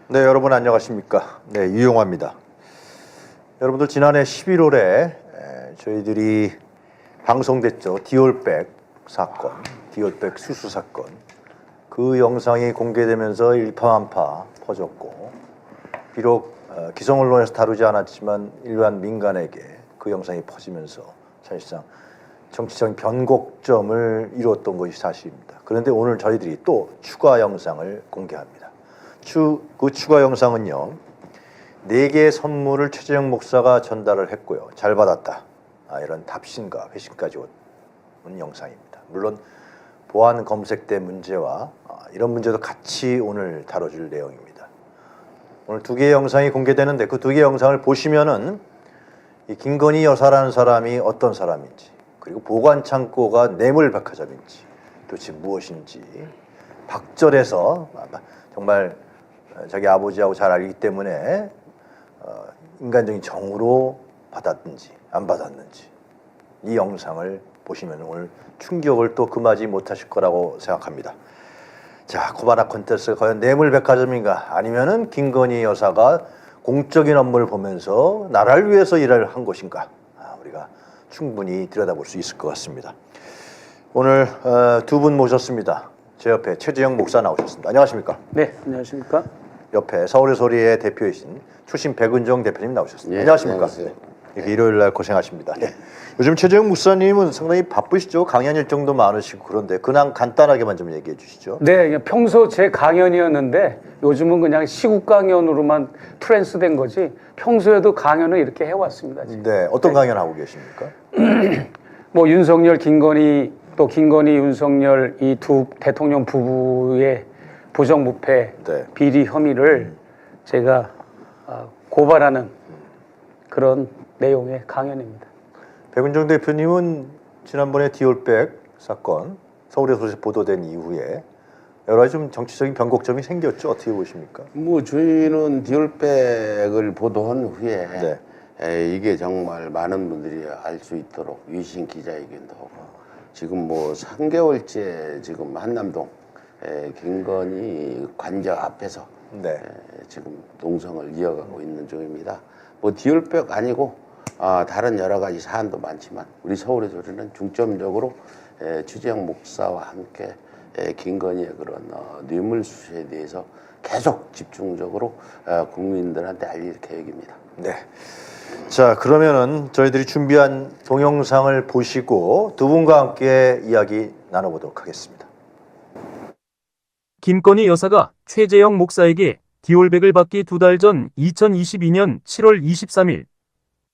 네, 여러분 안녕하십니까? 네, 유용화입니다. 여러분들 지난해 11월에 저희들이 방송됐죠. 디올백 사건, 디올백 수수 사건. 그 영상이 공개되면서 일파만파 퍼졌고, 비록 기성 언론에서 다루지 않았지만 일반 민간에게 그 영상이 퍼지면서 사실상 정치적인 변곡점을 이루었던 것이 사실입니다. 그런데 오늘 저희들이 또 추가 영상을 공개합니다. 그 추가 영상은요, 4개의 선물을 최재형 목사가 전달을 했고요. 잘 받았다. 이런 답신과 회신까지 온 영상입니다. 물론 보안 검색대 문제와 이런 문제도 같이 오늘 다뤄줄 내용입니다. 오늘 2개의 영상이 공개되는데 그 2개의 영상을 보시면은 이 김건희 여사라는 사람이 어떤 사람인지, 그리고 보관창고가 뇌물백화점인지, 도대체 무엇인지 박절해서 정말 자기 아버지하고 잘 알기 때문에 인간적인 정으로 받았는지 안 받았는지 이 영상을 보시면 오늘 충격을 또 금하지 못하실 거라고 생각합니다. 자, 코바나 콘텐츠가 과연 뇌물백화점인가, 아니면은 김건희 여사가 공적인 업무를 보면서 나라를 위해서 일을 한 것인가, 우리가 충분히 들여다볼 수 있을 것 같습니다. 오늘 2분 모셨습니다. 제 옆에 최재형 목사 나오셨습니다. 안녕하십니까? 네, 안녕하십니까? 옆에 서울의 소리의 대표이신 출신 백은정 대표님 나오셨습니다. 예, 안녕하십니까? 안녕하세요. 이렇게 일요일 날 고생하십니다. 예. 요즘 최재형 목사님은 상당히 바쁘시죠? 강연 일정도 많으시고. 그런데 그냥 간단하게만 좀 얘기해 주시죠. 네, 평소 제 강연이었는데 요즘은 그냥 시국 강연으로만 트랜스된 거지, 평소에도 강연을 이렇게 해왔습니다. 지금. 네, 어떤 강연 하고 계십니까? 뭐 윤석열, 김건희, 또 김건희, 윤석열 이 두 대통령 부부의 부정부패 네. 비리 혐의를 제가 고발하는 그런 내용의 강연입니다. 백은정 대표님은 지난번에 디올백 사건 서울에서 보도된 이후에 여러 가지 좀 정치적인 변곡점이 생겼죠. 어떻게 보십니까? 뭐 저희는 디올백을 보도한 후에 네. 이게 정말 많은 분들이 알 수 있도록 위신 기자회견도 하고, 지금 뭐 3개월째 지금 한남동 김건희 관저 앞에서 네. 지금 농성을 이어가고 있는 중입니다. 뭐 디올백 아니고 다른 여러 가지 사안도 많지만 우리 서울의 소리는 중점적으로 최재형 목사와 함께 김건희의 그런 뇌물수수에 대해서 계속 집중적으로 국민들한테 알릴 계획입니다. 네. 자, 그러면은 저희들이 준비한 동영상을 보시고 두 분과 함께 이야기 나눠보도록 하겠습니다. 김건희 여사가 최재형 목사에게 디올백을 받기 2달 전 2022년 7월 23일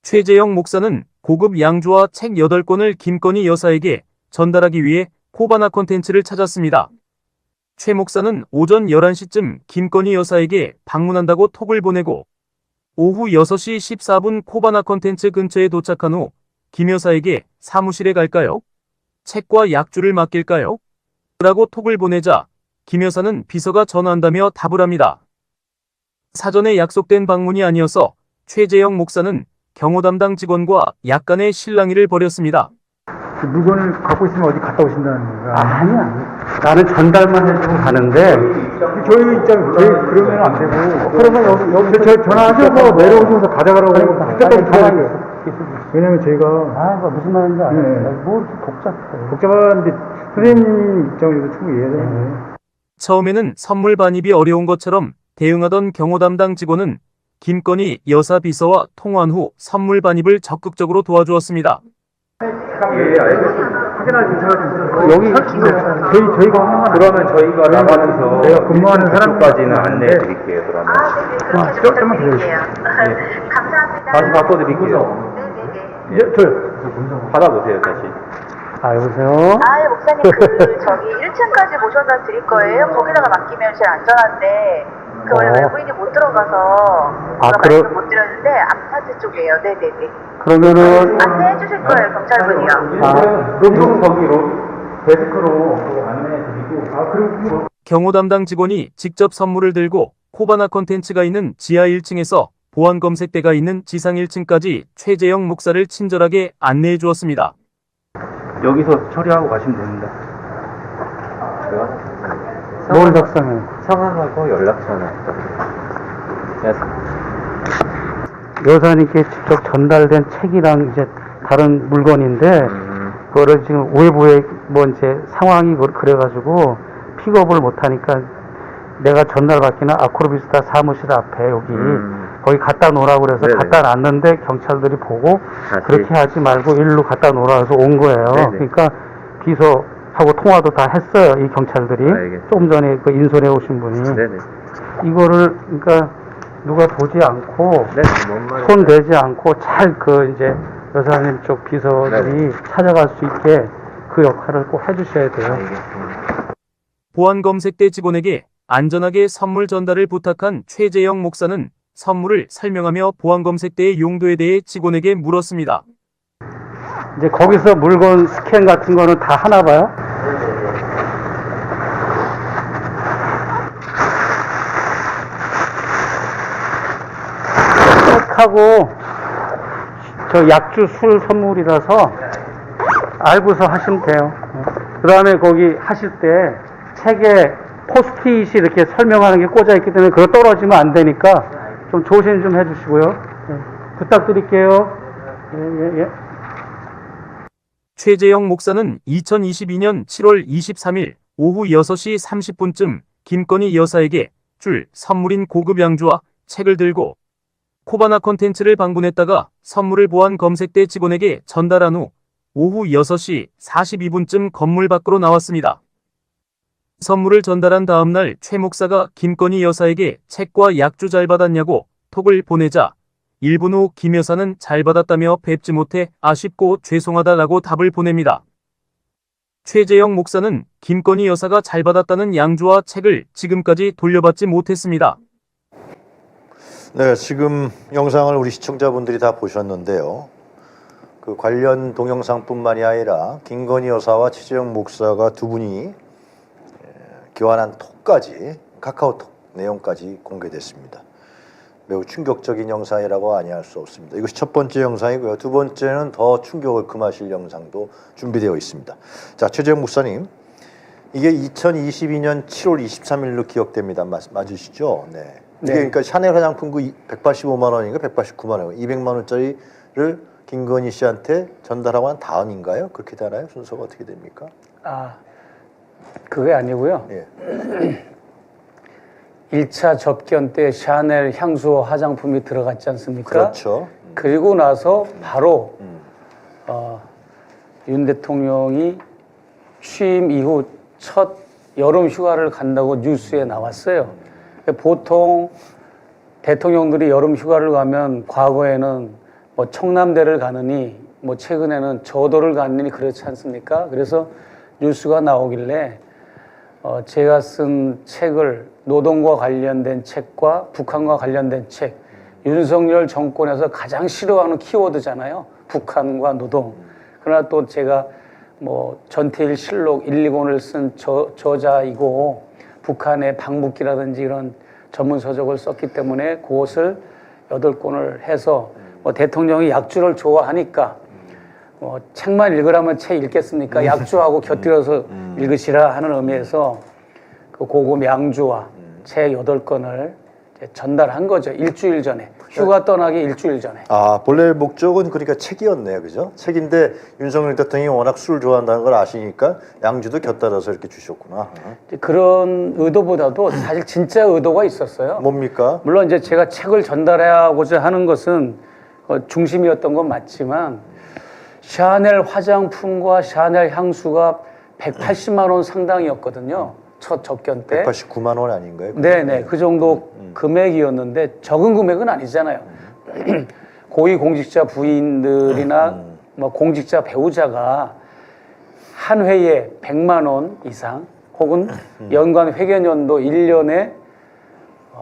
최재형 목사는 고급 양주와 책 8권을 김건희 여사에게 전달하기 위해 코바나 콘텐츠를 찾았습니다. 최 목사는 오전 11시쯤 김건희 여사에게 방문한다고 톡을 보내고 오후 6시 14분 코바나 콘텐츠 근처에 도착한 후 김 여사에게 사무실에 갈까요? 책과 약주를 맡길까요? 라고 톡을 보내자 김 여사는 비서가 전화한다며 답을 합니다. 사전에 약속된 방문이 아니어서 최재형 목사는 경호 담당 직원과 약간의 실랑이를 벌였습니다. 그 물건을 갖고 있으면 어디 갔다 오신다는 건가? 아니야. 나는 전달만 해주고 가는데. 저희 입장, 그러면 안 되고. 그러면 여기 저 전화하셔서 내려오셔서 가져가라고. 그때까지 가라고. 왜냐면 저희가. 무슨 말인지 알아요. 네. 뭐 이렇게 복잡해. 복잡한데, 선생님 입장에서 충분히 이해해야 되는데. 처음에는 선물 반입이 어려운 것처럼 대응하던 경호 담당 직원은 김건희 여사 비서와 통화한 후 선물 반입을 적극적으로 도와주었습니다. 확인할 문제가 좀 있어서. 여기, 저희가. 그러면 저희가 나가면서 내가 근무하는 사람까지는 안내해 드릴게요. 그러면 네, 그렇게 조금만 부탁드릴게요. 감사합니다. 다시 바꿔드릴게요. 네네네. 받아보세요 다시. 여보세요? 예, 목사님, 저기 1층까지 모셔다 드릴 거예요. 거기다가 맡기면 제일 안전한데, 원래 외부인이 못 들어가서, 제가 말씀 못 드렸는데, 아파트 쪽이에요. 네네네. 그러면은. 안내해 주실 거예요, 경찰분이요. 그럼 거기로 데스크로 안내해 드리고. 경호 담당 직원이 직접 선물을 들고 코바나 콘텐츠가 있는 지하 1층에서 보안 검색대가 있는 지상 1층까지 최재형 목사를 친절하게 안내해 주었습니다. 여기서 처리하고 가시면 됩니다. 뭘 작성해? 성함하고 연락처는 여사님께 직접 전달된 책이랑 이제 다른 물건인데 그거를 지금 외부에 뭐 이제 상황이 그래가지고 픽업을 못하니까 내가 전달받기는 아크로비스타 사무실 앞에 여기 거기 갖다 놓으라고 그래서 네네. 갖다 놨는데 경찰들이 보고 다시. 그렇게 하지 말고 일로 갖다 놓으라고 해서 온 거예요. 네네. 그러니까 비서하고 통화도 다 했어요. 이 경찰들이 알겠습니다. 조금 전에 그 인솔해 오신 분이 네네. 이거를 그러니까 누가 보지 않고 네, 뭔 말이에요? 손 대지 않고 잘 그 이제 여사님 쪽 비서들이 찾아갈 수 있게 그 역할을 꼭 해주셔야 돼요. 알겠습니다. 보안검색대 직원에게 안전하게 선물 전달을 부탁한 최재영 목사는 선물을 설명하며 보안검색대의 용도에 대해 직원에게 물었습니다. 이제 거기서 물건 스캔 같은 거는 다 하나 봐요? 책하고 저 약주 술 선물이라서 알고서 하시면 돼요. 그 다음에 거기 하실 때 책에 포스트잇이 이렇게 설명하는 게 꽂아 있기 때문에 그거 떨어지면 안 되니까 좀 조심 좀 해주시고요. 부탁드릴게요. 예. 최재영 목사는 2022년 7월 23일 오후 6시 30분쯤 김건희 여사에게 줄 선물인 고급 양주와 책을 들고 코바나 컨텐츠를 방문했다가 선물을 보안 검색대 직원에게 전달한 후 오후 6시 42분쯤 건물 밖으로 나왔습니다. 선물을 전달한 다음 날 최 목사가 김건희 여사에게 책과 약주 잘 받았냐고 톡을 보내자 1분 후 김 여사는 잘 받았다며 뵙지 못해 아쉽고 죄송하다라고 답을 보냅니다. 최재영 목사는 김건희 여사가 잘 받았다는 양주와 책을 지금까지 돌려받지 못했습니다. 네, 지금 영상을 우리 시청자분들이 다 보셨는데요. 그 관련 동영상뿐만이 아니라 김건희 여사와 최재영 목사가 두 분이 교환한 톡까지, 카카오톡 내용까지 공개됐습니다. 매우 충격적인 영상이라고 아니할 수 없습니다. 이것이 첫 번째 영상이고요. 두 번째는 더 충격을 금하실 영상도 준비되어 있습니다. 자, 최재영 목사님, 이게 2022년 7월 23일로 기억됩니다. 맞으시죠? 네. 이게 그러니까 샤넬 화장품 그 185만 원인가 189만 원, 200만 원짜리를 김건희 씨한테 전달하고 난 다음인가요? 그렇게 되나요? 순서가 어떻게 됩니까? 그게 아니고요. 예. 1차 접견 때 샤넬 향수 화장품이 들어갔지 않습니까? 그렇죠. 그리고 나서 바로 윤 대통령이 취임 이후 첫 여름 휴가를 간다고 뉴스에 나왔어요. 보통 대통령들이 여름 휴가를 가면 과거에는 뭐 청남대를 가느니 뭐 최근에는 저도를 가느니 그렇지 않습니까? 그래서 뉴스가 나오길래 제가 쓴 책을 노동과 관련된 책과 북한과 관련된 책, 윤석열 정권에서 가장 싫어하는 키워드잖아요. 북한과 노동. 그러나 또 제가 뭐 전태일 실록 1, 2권을 쓴 저자이고 북한의 방북기라든지 이런 전문 서적을 썼기 때문에 그것을 8권을 해서 뭐 대통령이 약주를 좋아하니까 뭐 책만 읽으라면 책 읽겠습니까? 약주하고 곁들여서 읽으시라 하는 의미에서 그 고급 양주와 책 8권을 전달한 거죠. 일주일 전에. 휴가 떠나기 일주일 전에. 본래 목적은 그러니까 책이었네요. 그죠? 책인데 윤석열 대통령이 워낙 술을 좋아한다는 걸 아시니까 양주도 곁들여서 이렇게 주셨구나. 그런 의도보다도 사실 진짜 의도가 있었어요. 뭡니까? 물론 이제 제가 책을 전달하고자 하는 것은 중심이었던 건 맞지만 샤넬 화장품과 샤넬 향수가 180만 원 상당이었거든요. 첫 접견 때. 189만 원 아닌가요? 네네. 그 정도 금액이었는데 적은 금액은 아니잖아요. 고위 공직자 부인들이나 뭐 공직자 배우자가 한 회에 100만 원 이상 혹은 연간 회계연도 1년에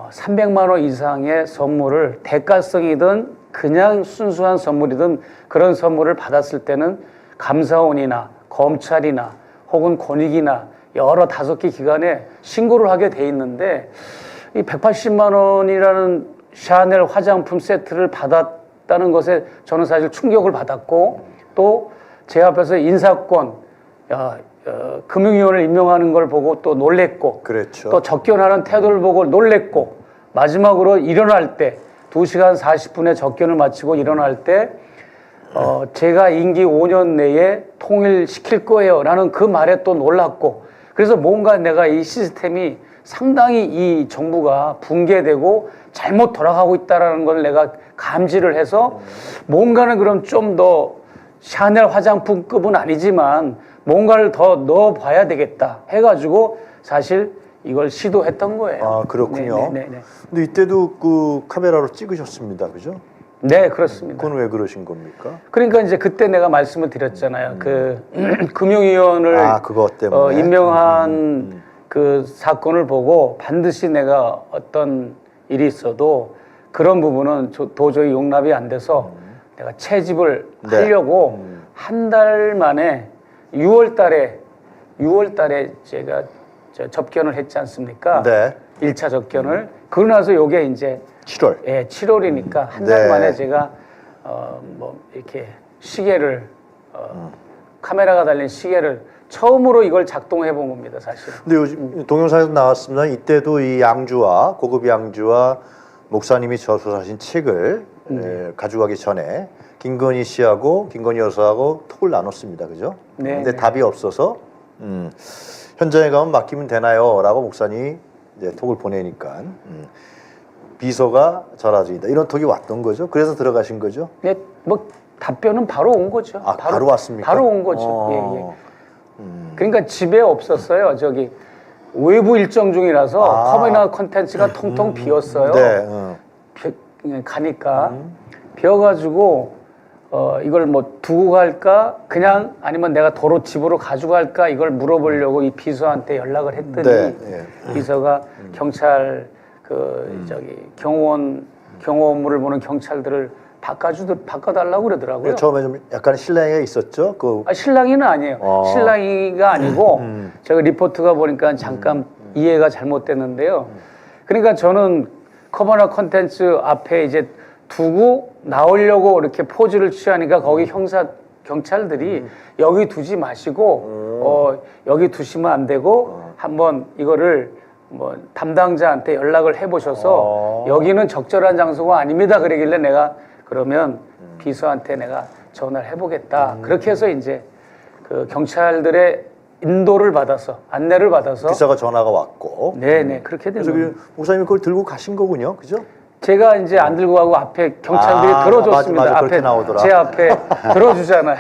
300만 원 이상의 선물을 대가성이든 그냥 순수한 선물이든 그런 선물을 받았을 때는 감사원이나 검찰이나 혹은 권익이나 여러 5개 기관에 신고를 하게 돼 있는데 이 180만 원이라는 샤넬 화장품 세트를 받았다는 것에 저는 사실 충격을 받았고 또 제 앞에서 인사권 금융위원을 임명하는 걸 보고 또 놀랬고 그렇죠. 또 접견하는 태도를 보고 놀랬고 마지막으로 일어날 때 2시간 40분에 접견을 마치고 일어날 때 제가 임기 5년 내에 통일시킬 거예요 라는 그 말에 또 놀랐고, 그래서 뭔가 내가 이 시스템이 상당히 이 정부가 붕괴되고 잘못 돌아가고 있다는 걸 내가 감지를 해서 뭔가는 그럼 좀 더 샤넬 화장품급은 아니지만 뭔가를 더 넣어봐야 되겠다 해가지고 사실 이걸 시도했던 거예요. 아, 그렇군요. 네. 근데 이때도 그 카메라로 찍으셨습니다. 그죠? 네, 그렇습니다. 그건 왜 그러신 겁니까? 그러니까 이제 그때 내가 말씀을 드렸잖아요. 그 금융위원을 그것 때문에. 임명한 그 사건을 보고 반드시 내가 어떤 일이 있어도 그런 부분은 도저히 용납이 안 돼서 내가 채집을 네. 하려고 한 달 만에 6월 달에 제가 접견을 했지 않습니까? 네. 1차 접견을. 그러고 나서 요게 이제 7월. 예, 7월이니까 한 달 네. 만에 제가 뭐 이렇게 시계를 카메라가 달린 시계를 처음으로 이걸 작동해 본 겁니다, 사실. 근데 요즘 동영상에도 나왔습니다. 이때도 이 양주와 고급 양주와 목사님이 저술하신 책을 가져가기 전에 김건희 씨하고 김건희 여사하고 톡을 나눴습니다. 그죠? 네, 근데 네. 답이 없어서 현장에 가면 맡기면 되나요? 라고 목사님이 이제 톡을 보내니까 비서가 전화 중이다. 이런 톡이 왔던 거죠. 그래서 들어가신 거죠. 네, 뭐 답변은 바로 온 거죠. 아, 바로 왔습니까? 바로 온 거죠. 예. 그러니까 집에 없었어요. 저기 외부 일정 중이라서 커머나 컨텐츠가 통통 비었어요. 네. 가니까 비어가지고 이걸 뭐 두고 갈까 그냥 아니면 내가 도로 집으로 가지고 갈까 이걸 물어보려고 이 비서한테 연락을 했더니 네. 비서가 경찰 그 저기 경호원물을 보는 경찰들을 바꿔달라고 그러더라고요. 처음에 좀 약간 실랑이가 있었죠. 실랑이는 아니에요. 실랑이가 아니고 제가 리포트가 보니까 잠깐 이해가 잘못됐는데요. 그러니까 저는 커버나 컨텐츠 앞에 이제 두고 나오려고 이렇게 포즈를 취하니까 거기 경찰들이 여기 두지 마시고 여기 두시면 안 되고 한번 이거를 뭐 담당자한테 연락을 해보셔서 여기는 적절한 장소가 아닙니다. 그러길래 내가 그러면 비서한테 내가 전화를 해보겠다. 그렇게 해서 이제 그 경찰들의 인도를 받아서 안내를 받아서 비서가 전화가 왔고. 네네 그렇게 된 그래서 거예요. 목사님이 그걸 들고 가신 거군요. 그죠? 제가 이제 안 들고 가고 앞에 경찰들이 들어줬습니다. 맞아, 그렇게 앞에 나오더라. 제 앞에 들어주잖아요.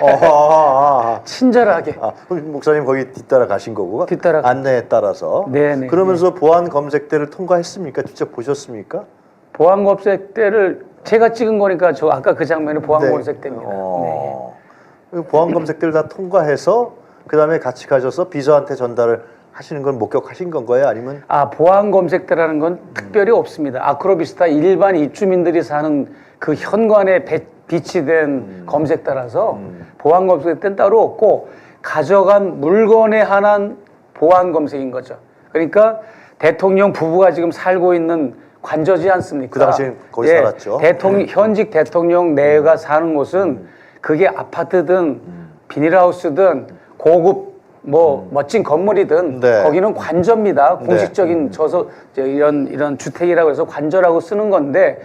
친절하게. 그럼 목사님 거기 뒤따라 가신 거고. 뒤따라 안내에 따라서. 네네. 그러면서 보안 검색대를 통과했습니까? 직접 보셨습니까? 보안 검색대를 제가 찍은 거니까 저 아까 그 장면이 보안 네. 검색대입니다. 네. 보안 검색대를 다 통과해서 그 다음에 같이 가셔서 비서한테 전달을 하시는 건 목격하신 건가요? 아니면? 보안 검색대라는 건 특별히 없습니다. 아크로비스타 일반 입주민들이 사는 그 현관에 비치된 검색대라서 보안 검색대는 따로 없고 가져간 물건에 한한 보안 검색인 거죠. 그러니까 대통령 부부가 지금 살고 있는 관저지 않습니까? 그 당시엔 거기 살았죠. 현직 대통령 내가 사는 곳은 그게 아파트든 비닐하우스든 고급 뭐 멋진 건물이든 네. 거기는 관저입니다. 공식적인 이런 주택이라고 해서 관저라고 쓰는 건데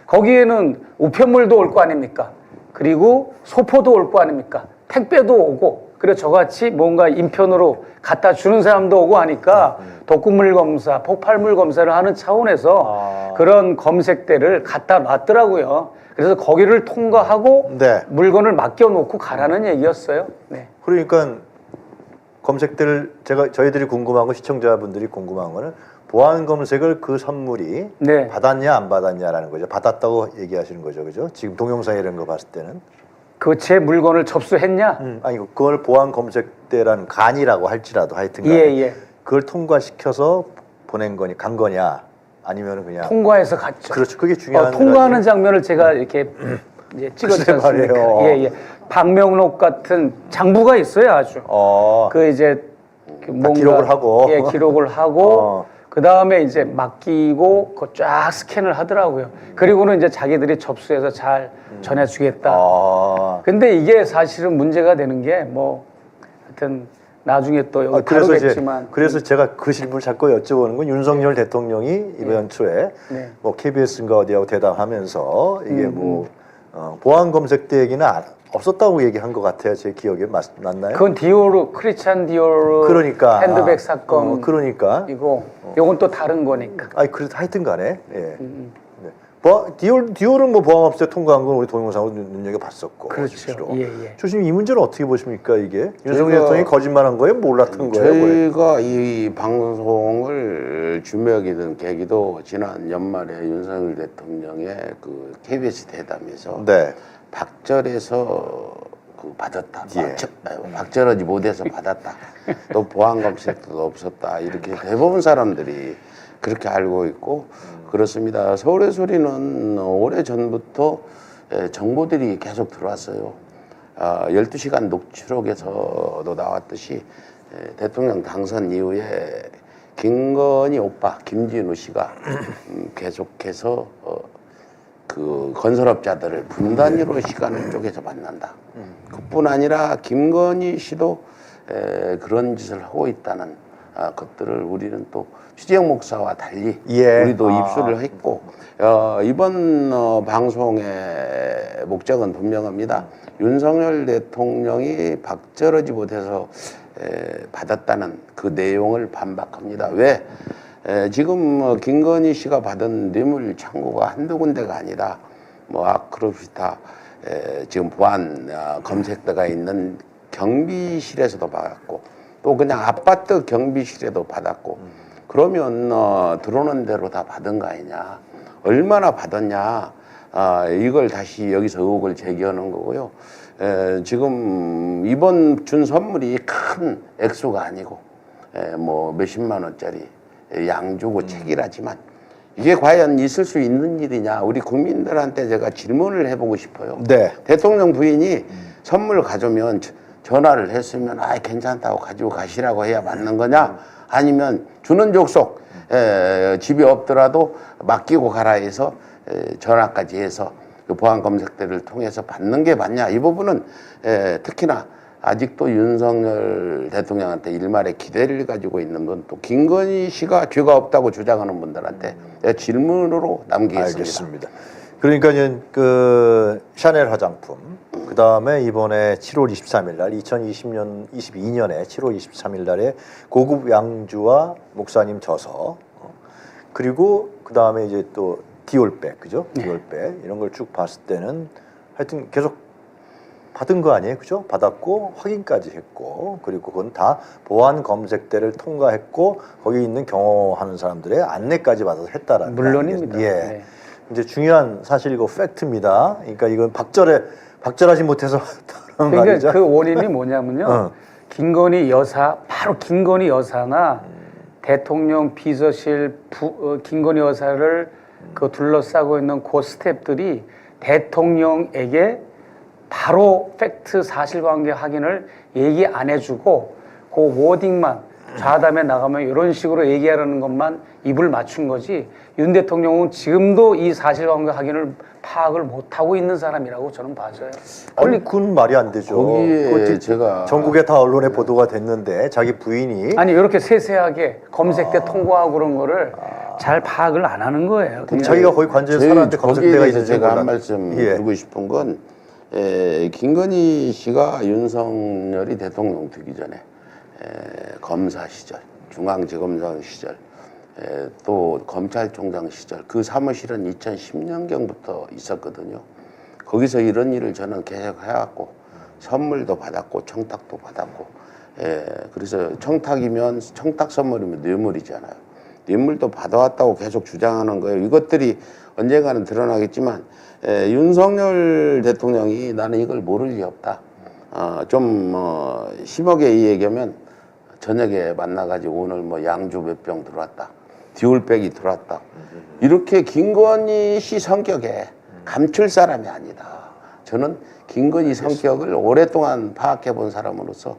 거기에는 우편물도 올 거 아닙니까? 그리고 소포도 올 거 아닙니까? 택배도 오고 그리고 저같이 뭔가 인편으로 갖다 주는 사람도 오고 하니까 독극물 검사, 폭발물 검사를 하는 차원에서 그런 검색대를 갖다 놨더라고요. 그래서 거기를 통과하고 네. 물건을 맡겨놓고 가라는 얘기였어요. 네. 그러니까 검색대를 저희들이 궁금한 거 시청자분들이 궁금한 거는 보안 검색을 그 선물이 네. 받았냐 안 받았냐라는 거죠. 받았다고 얘기하시는 거죠. 그죠? 지금 동영상 이런 거 봤을 때는. 그 제 물건을 접수했냐? 아니 그걸 보안 검색대라는 간이라고 할지라도 하여튼 예. 그걸 통과시켜서 간 거냐 아니면 그냥 통과해서 갔죠. 그렇죠. 그게 중요한 통과하는 거지. 장면을 제가 이렇게 이제 찍었지 글쎄 않습니까? 말이에요. 예. 방명록 같은 장부가 있어요, 아주. 그 이제 뭔가 기록을 하고. 예, 기록을 하고 그 다음에 이제 맡기고 그 쫙 스캔을 하더라고요. 그리고는 이제 자기들이 접수해서 잘 전해주겠다. 근데 이게 사실은 문제가 되는 게 뭐 하여튼 나중에 또 여기 그래서 이제 다루겠지만 그래서 제가 그 질문을 자꾸 여쭤보는 건 윤석열 대통령이 이번 초에 네. 뭐 KBS인가 어디하고 대담하면서 이게 뭐 보안 검색대 얘기는 없었다고 얘기한 것 같아요. 제 기억에 맞나요? 그건 디오르 크리스찬 디오르 그러니까 핸드백 사건 그러니까 이고 요건 또 다른 거니까. 아니 그래도 하여튼간에 예. 네. 디올은 뭐 보안업체 통과한 건 우리 동영상으로 눈여겨 봤었고. 그렇죠. 실제로. 예, 예. 교수님 이 문제는 어떻게 보십니까 이게? 윤석열 대통령이 거짓말한 거예요? 몰랐던 거예요? 뭐예요? 저희가 이 방송을 준비하게 된 계기도 지난 연말에 윤석열 대통령의 그 KBS 대담에서 네. 박절에서 그 받았다. 예. 박절하지 못해서 받았다. 또 보안 검색도 없었다. 이렇게 대부분 사람들이 그렇게 알고 있고 그렇습니다. 서울의 소리는 오래 전부터 정보들이 계속 들어왔어요. 12시간 녹취록에서도 나왔듯이 대통령 당선 이후에 김건희 오빠 김진우 씨가 계속해서 그 건설업자들을 분단위로 시간을 쪼개서 만난다. 그뿐 아니라 김건희 씨도 그런 짓을 하고 있다는 것들을 우리는 또 추재영 목사와 달리 예. 우리도 입수를 했고 이번 방송의 목적은 분명합니다. 윤석열 대통령이 박절하지 못해서 받았다는 그 내용을 반박합니다. 왜? 지금 김건희 씨가 받은 뇌물 창구가 한두 군데가 아니다. 뭐 아크로비타 지금 보안 검색대가 있는 경비실에서도 받았고 또 그냥 아파트 경비실에도 받았고 그러면 들어오는 대로 다 받은 거 아니냐. 얼마나 받았냐. 이걸 다시 여기서 의혹을 제기하는 거고요. 지금 이번 준 선물이 큰 액수가 아니고 뭐 몇십만 원짜리 양주고 책이라지만 이게 과연 있을 수 있는 일이냐. 우리 국민들한테 제가 질문을 해보고 싶어요. 네. 대통령 부인이 선물 가져오면 전화를 했으면 괜찮다고 가지고 가시라고 해야 맞는 거냐? 아니면 주는 족속 집이 없더라도 맡기고 가라 해서 전화까지 해서 그 보안 검색대를 통해서 받는 게 맞냐? 이 부분은 특히나 아직도 윤석열 대통령한테 일말의 기대를 가지고 있는 분 또 김건희 씨가 죄가 없다고 주장하는 분들한테 질문으로 남기겠습니다. 알겠습니다. 그러니까는 그 샤넬 화장품, 그 다음에 이번에 7월 23일 날 22년에 7월 23일 날에 고급 양주와 목사님 저서, 그리고 그 다음에 이제 또 디올백, 그죠? 디올백 이런 걸 쭉 봤을 때는 하여튼 계속 받은 거 아니에요, 그죠? 받았고 확인까지 했고, 그리고 그건 다 보안 검색대를 통과했고 거기 있는 경호하는 사람들의 안내까지 받아서 했다라는. 물론입니다. 예. 네. 이제 중요한 사실이고 팩트입니다. 그러니까 이건 박절하지 못해서 그런 그러니까 말이죠. 그 원인이 뭐냐면요. 김건희 여사, 바로 김건희 여사나 대통령 비서실 김건희 여사를 그 둘러싸고 있는 그 스태프들이 대통령에게 바로 팩트 사실관계 확인을 얘기 안 해주고 그 워딩만 좌담에 나가면 이런 식으로 얘기하라는 것만 입을 맞춘 거지. 윤 대통령은 지금도 이 사실관계 확인을 파악을 못하고 있는 사람이라고 저는 봐져요. 아니 그건 말이 안 되죠. 거기에 그것도 제가 전국에 다 언론에 보도가 됐는데 자기 부인이 아니 이렇게 세세하게 검색대 통과하고 그런 거를 잘 파악을 안 하는 거예요. 그럼 자기가 거기 관저에 사람한테 거기에 검색대가 대해서 있는지 제가 몰랐. 한 말씀 예. 드리고 싶은 건 김건희 씨가 윤석열이 대통령 되기 전에 검사 시절, 중앙지검장 시절, 또 검찰총장 시절 그 사무실은 2010년경부터 있었거든요. 거기서 이런 일을 저는 계속 해왔고 선물도 받았고 청탁도 받았고 그래서 청탁이면 청탁 선물이면 뇌물이잖아요. 뇌물도 받아왔다고 계속 주장하는 거예요. 이것들이 언젠가는 드러나겠지만 윤석열 대통령이 나는 이걸 모를 리 없다. 좀 심하게 얘기하면 저녁에 만나가지고 오늘 뭐 양주 몇 병 들어왔다. 디올백이 들어왔다. 이렇게 김건희 씨 성격에 감출 사람이 아니다. 저는 김건희 성격을 오랫동안 파악해 본 사람으로서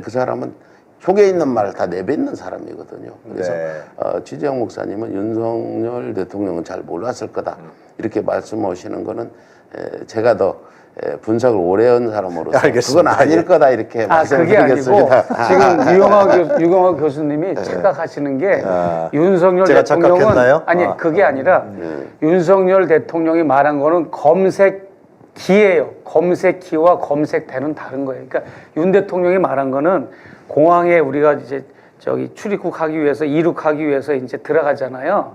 그 사람은 속에 있는 말을 다 내뱉는 사람이거든요. 그래서 네. 최재형 목사님은 윤석열 대통령은 잘 몰랐을 거다 이렇게 말씀하시는 거는 제가 더 분석을 오래 한 사람으로서 알겠습니다. 그건 아닐 거다 이렇게 그게 아니고 말씀드리겠습니다. 지금 유경화 교수님이 착각하시는 게 윤석열 제가 대통령은 착각했나요? 아니 그게 아니라 윤석열 대통령이 말한 거는 검색기예요. 검색기와 검색대는 다른 거예요. 그러니까 윤 대통령이 말한 거는 공항에 우리가 이제 저기 출입국하기 위해서 이륙하기 위해서 이제 들어가잖아요.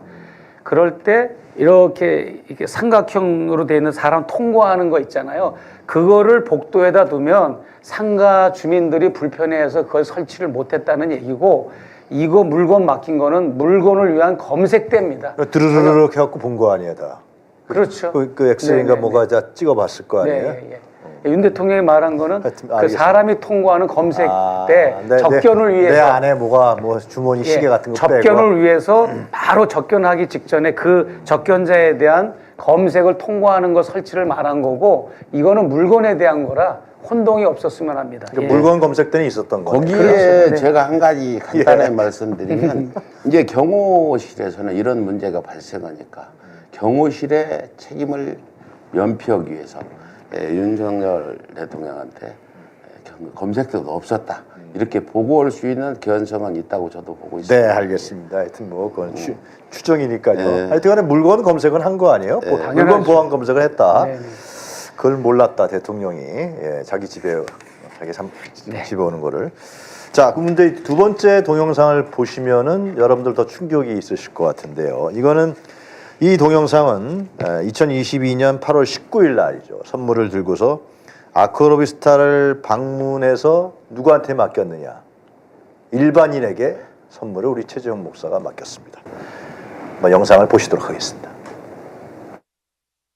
그럴 때 이렇게 삼각형으로 되어 있는 사람 통과하는 거 있잖아요. 그거를 복도에다 두면 상가 주민들이 불편해해서 그걸 설치를 못했다는 얘기고, 이거 물건 맡긴 거는 물건을 위한 검색대입니다. 드르르르 해갖고 본 거 아니에요, 다. 그렇죠. 그 엑스레이인가 뭐가 다 찍어봤을 거 아니에요? 네. 윤 대통령이 말한 거는 하여튼 그 알겠습니다. 사람이 통과하는 검색대 접견을 위해서 내 안에 뭐가 뭐 주머니 시계 같은 거 빼고 접견을 위해서 바로 접견하기 직전에 그 접견자에 대한 검색을 통과하는 거 설치를 말한 거고, 이거는 물건에 대한 거라 혼동이 없었으면 합니다. 그러니까 물건 검색대는 있었던 거예요. 거기에 그렇죠. 제가 한 가지 간단하게 말씀드리면 이제 경호실에서는 이런 문제가 발생하니까 경호실의 책임을 면피하기 위해서 윤석열 대통령한테 검색대도 없었다 이렇게 보고할 수 있는 견성은 있다고 저도 보고 있습니다. 네, 알겠습니다. 하여튼 뭐 그건 추정이니까요. 네. 하여튼간에 물건 검색은 한 거 아니에요? 물건 보안 검색을 했다. 네. 그걸 몰랐다 대통령이 자기 집에 집에 오는 거를. 자, 그럼 이제 두 번째 동영상을 보시면은 여러분들 더 충격이 있으실 것 같은데요. 이 동영상은 2022년 8월 19일 날이죠. 선물을 들고서 아크로비스타를 방문해서 누구한테 맡겼느냐? 일반인에게 선물을 우리 최재형 목사가 맡겼습니다. 영상을 보시도록 하겠습니다.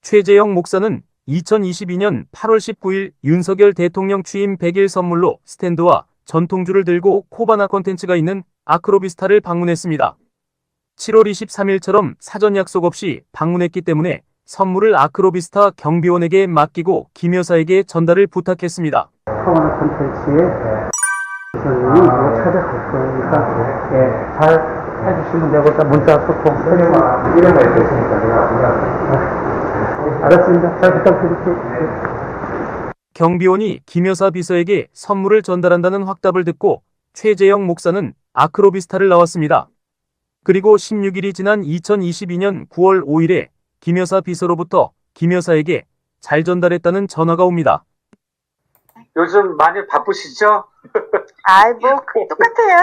최재형 목사는 2022년 8월 19일 윤석열 대통령 취임 100일 선물로 스탠드와 전통주를 들고 코바나 콘텐츠가 있는 아크로비스타를 방문했습니다. 7월 23일처럼 사전 약속 없이 방문했기 때문에 선물을 아크로비스타 경비원에게 맡기고 김 여사에게 전달을 부탁했습니다. 코바나 콘텐츠에 선생님이 찾아갈 거니까 잘 해주시면 되고, 문자 소통 이런 거 있으니까 제가 알았습니다. 잘 부탁드릴게요. 경비원이 김 여사 비서에게 선물을 전달한다는 확답을 듣고 최재형 목사는 아크로비스타를 나왔습니다. 그리고 16일이 지난 2022년 9월 5일에 김 여사 비서로부터 김 여사에게 잘 전달했다는 전화가 옵니다. 요즘 많이 바쁘시죠? 똑같아요.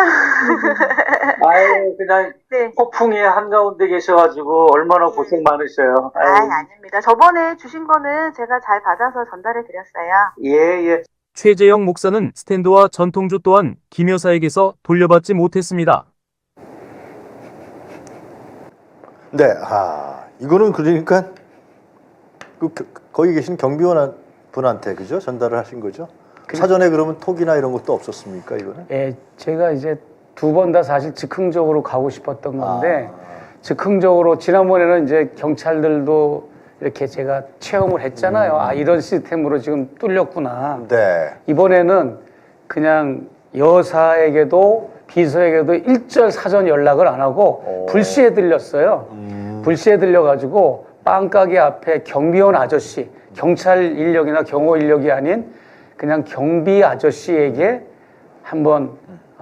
그냥 네. 폭풍이 한가운데 계셔가지고 얼마나 고생 많으셔요. 아닙니다. 저번에 주신 거는 제가 잘 받아서 전달해 드렸어요. 예. 최재형 목사는 스탠드와 전통주 또한 김 여사에게서 돌려받지 못했습니다. 네, 이거는 그러니까 거기 계신 경비원 분한테 그죠? 전달을 하신 거죠? 사전에 그러면 톡이나 이런 것도 없었습니까, 이거는? 예, 제가 이제 두 번 다 사실 즉흥적으로 가고 싶었던 건데, 즉흥적으로 지난번에는 이제 경찰들도 이렇게 제가 체험을 했잖아요. 이런 시스템으로 지금 뚫렸구나. 네. 이번에는 그냥 여사에게도 비서에게도 일절 사전 연락을 안 하고 불시에 들렸어요. 불시에 들려가지고 빵가게 앞에 경비원 아저씨, 경찰 인력이나 경호 인력이 아닌 그냥 경비 아저씨에게 한번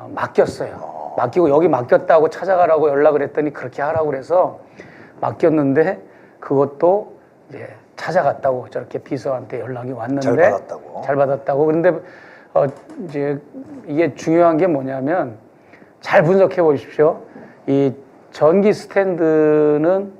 맡겼어요. 맡기고 여기 맡겼다고 찾아가라고 연락을 했더니 그렇게 하라고 그래서 맡겼는데, 그것도 이제 찾아갔다고 저렇게 비서한테 연락이 왔는데 잘 받았다고. 그런데 이제 이게 중요한 게 뭐냐면, 잘 분석해 보십시오. 이 전기 스탠드는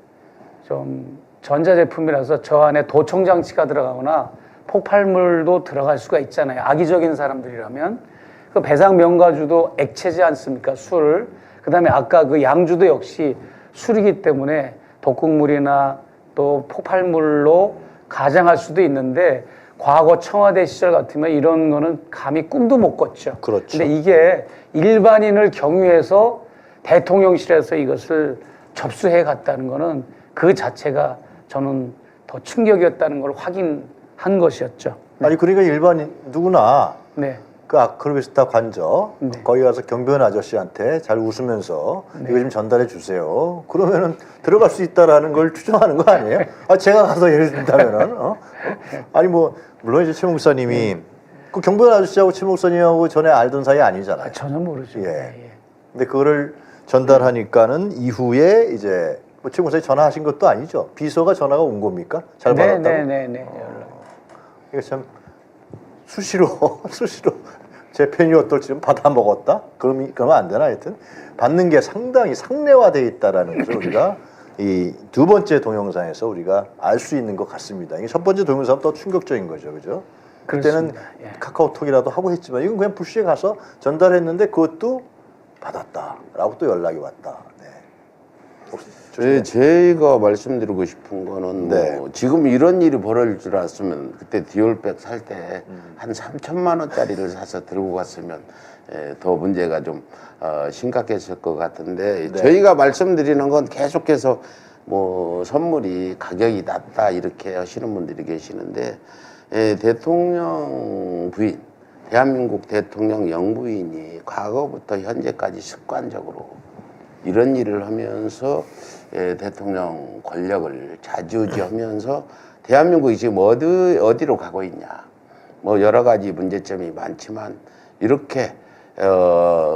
좀 전자제품이라서 저 안에 도청 장치가 들어가거나 폭발물도 들어갈 수가 있잖아요. 악의적인 사람들이라면. 그 배상 명가주도 액체지 않습니까? 술. 그다음에 아까 그 양주도 역시 술이기 때문에 독극물이나 또 폭발물로 가장할 수도 있는데, 과거 청와대 시절 같으면 이런 거는 감히 꿈도 못 꿨죠. 그렇죠. 근데 이게 일반인을 경유해서 대통령실에서 이것을 접수해 갔다는 거는 그 자체가 저는 더 충격이었다는 걸 확인한 것이었죠. 아니 그러니까 일반인 누구나 네. 그 아크로비스타 관저 거기 가서 경비원 아저씨한테 잘 웃으면서 이거 좀 전달해 주세요. 그러면은 들어갈 수 있다라는 걸 추정하는 거 아니에요? 아, 제가 가서 예를 든다면은 아니 뭐 물론 이제 최 목사님이 그 경비원 아저씨하고 최 목사님하고 전에 알던 사이 아니잖아요. 전혀 모르죠. 예. 근데 그거를 전달하니까는 이후에 이제 뭐 최 목사님 전화하신 것도 아니죠. 비서가 전화가 온 겁니까? 잘 받았다고. 네네네. 이게 참 수시로 제 편이 어떨지 좀 받아 먹었다. 그러면 안 되나 하여튼 받는 게 상당히 상례화돼 있다라는 것을 우리가 이 두 번째 동영상에서 우리가 알 수 있는 것 같습니다. 이게 첫 번째 동영상은 더 충격적인 거죠, 그죠? 그때는 예. 카카오톡이라도 하고 했지만 이건 그냥 부시에 가서 전달했는데 그것도 받았다라고 또 연락이 왔다. 네, 제가 말씀드리고 싶은 거는 뭐 지금 이런 일이 벌어질 줄 알았으면 그때 디올백 살 때 한 3천만 원짜리를 사서 들고 갔으면 더 문제가 좀 심각했을 것 같은데 저희가 말씀드리는 건 계속해서 뭐 선물이 가격이 낮다 이렇게 하시는 분들이 계시는데 대통령 부인, 대한민국 대통령 영부인이 과거부터 현재까지 습관적으로 이런 일을 하면서 대통령 권력을 좌지우지하면서 대한민국이 지금 어디로 가고 있냐. 뭐 여러 가지 문제점이 많지만 이렇게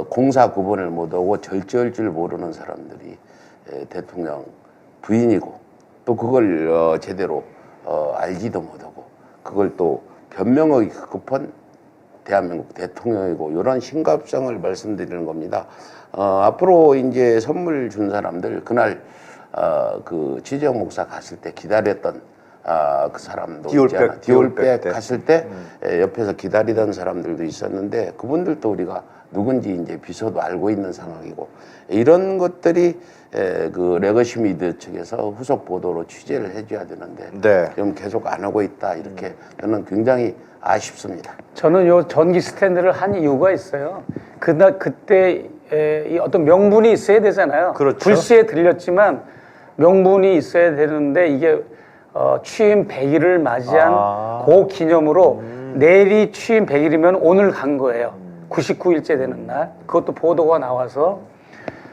공사 구분을 못하고 절제할 줄 모르는 사람들이 대통령 부인이고 또 그걸 제대로 알지도 못하고 그걸 또 변명하기 급한 대한민국 대통령이고 이런 심각성을 말씀드리는 겁니다. 앞으로 이제 선물 준 사람들 그날 그 취재영 목사 갔을 때 기다렸던 그 사람도 있잖아. 디올백 갔을 때 옆에서 기다리던 사람들도 있었는데 그분들도 우리가 누군지 이제 비서도 알고 있는 상황이고 이런 것들이 그 레거시 미디어 측에서 후속 보도로 취재를 해줘야 되는데 지금 계속 안 하고 있다 이렇게 저는 굉장히 아쉽습니다. 저는 요 전기 스탠드를 한 이유가 있어요. 그때 이 어떤 명분이 있어야 되잖아요. 그렇죠. 불시에 들렸지만 명분이 있어야 되는데 이게 취임 100일을 맞이한 그 기념으로 내일이 취임 100일이면 오늘 간 거예요. 99일째 되는 날. 그것도 보도가 나와서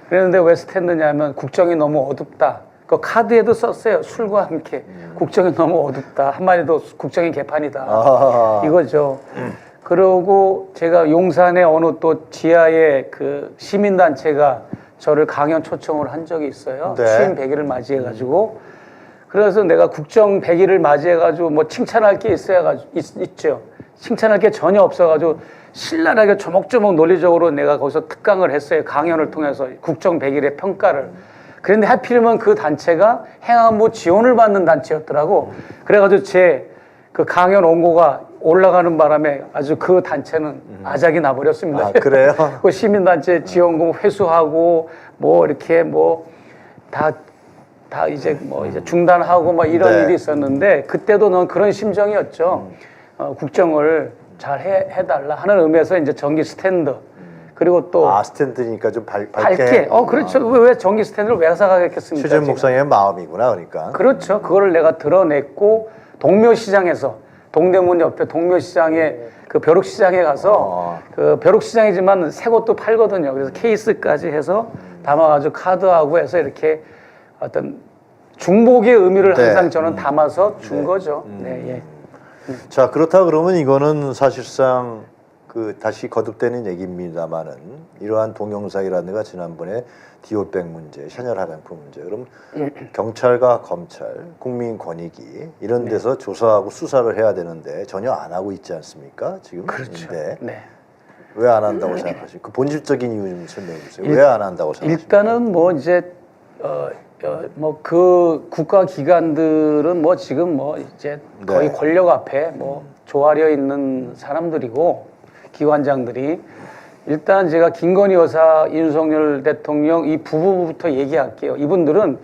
그랬는데 왜 스탠드냐면 국정이 너무 어둡다. 그 카드에도 썼어요. 술과 함께. 국정이 너무 어둡다. 한마디도 국정이 개판이다. 이거죠. 그러고 제가 용산의 어느 또 지하의 그 시민단체가 저를 강연 초청을 한 적이 있어요. 취임 100일을 맞이해가지고. 그래서 내가 국정 100일을 맞이해가지고 뭐 칭찬할 게 있죠. 칭찬할 게 전혀 없어가지고 신랄하게 조목조목 논리적으로 내가 거기서 특강을 했어요. 강연을 통해서 국정 100일의 평가를. 그런데 하필이면 그 단체가 행안부 지원을 받는 단체였더라고. 그래가지고 제 그 강연 원고가 올라가는 바람에 아주 그 단체는 아작이 나버렸습니다. 그래요? 그 시민단체 지원금 회수하고 뭐 이렇게 뭐 다 이제 뭐 이제 중단하고 뭐 이런 일이 있었는데 그때도 넌 그런 심정이었죠. 국정을 잘 해달라 하는 의미에서 이제 전기 스탠드 그리고 또 스탠드니까 좀 밝게. 그렇죠. 왜 전기 스탠드를 왜 사가겠습니까? 최재형 목사님의 마음이구나, 그러니까. 그렇죠. 그거를 내가 드러냈고 동묘시장에서 동대문 옆에 동묘시장에 그 벼룩시장에 가서 그 벼룩시장이지만 새 것도 팔거든요. 그래서 케이스까지 해서 담아가지고 카드하고 해서 이렇게 어떤 중복의 의미를 항상 저는 담아서 준 거죠. 자, 그렇다 그러면 이거는 사실상 그 다시 거듭되는 얘기입니다만은 이러한 동영상이라든가 지난번에 디올백 문제, 샤넬 화장품 문제, 그럼 경찰과 검찰, 국민권익위 이런 데서 조사하고 수사를 해야 되는데 전혀 안 하고 있지 않습니까? 지금. 그렇죠. 왜 안 한다고 생각하세요? 그 본질적인 이유 좀 설명해 주세요. 왜 안 한다고 생각하세요? 일단은 뭐 이제 뭐 그 국가 기관들은 뭐 지금 뭐 이제 거의 권력 앞에 뭐 조아려 있는 사람들이고 기관장들이 일단 제가 김건희 여사, 윤석열 대통령 이 부부부터 얘기할게요. 이분들은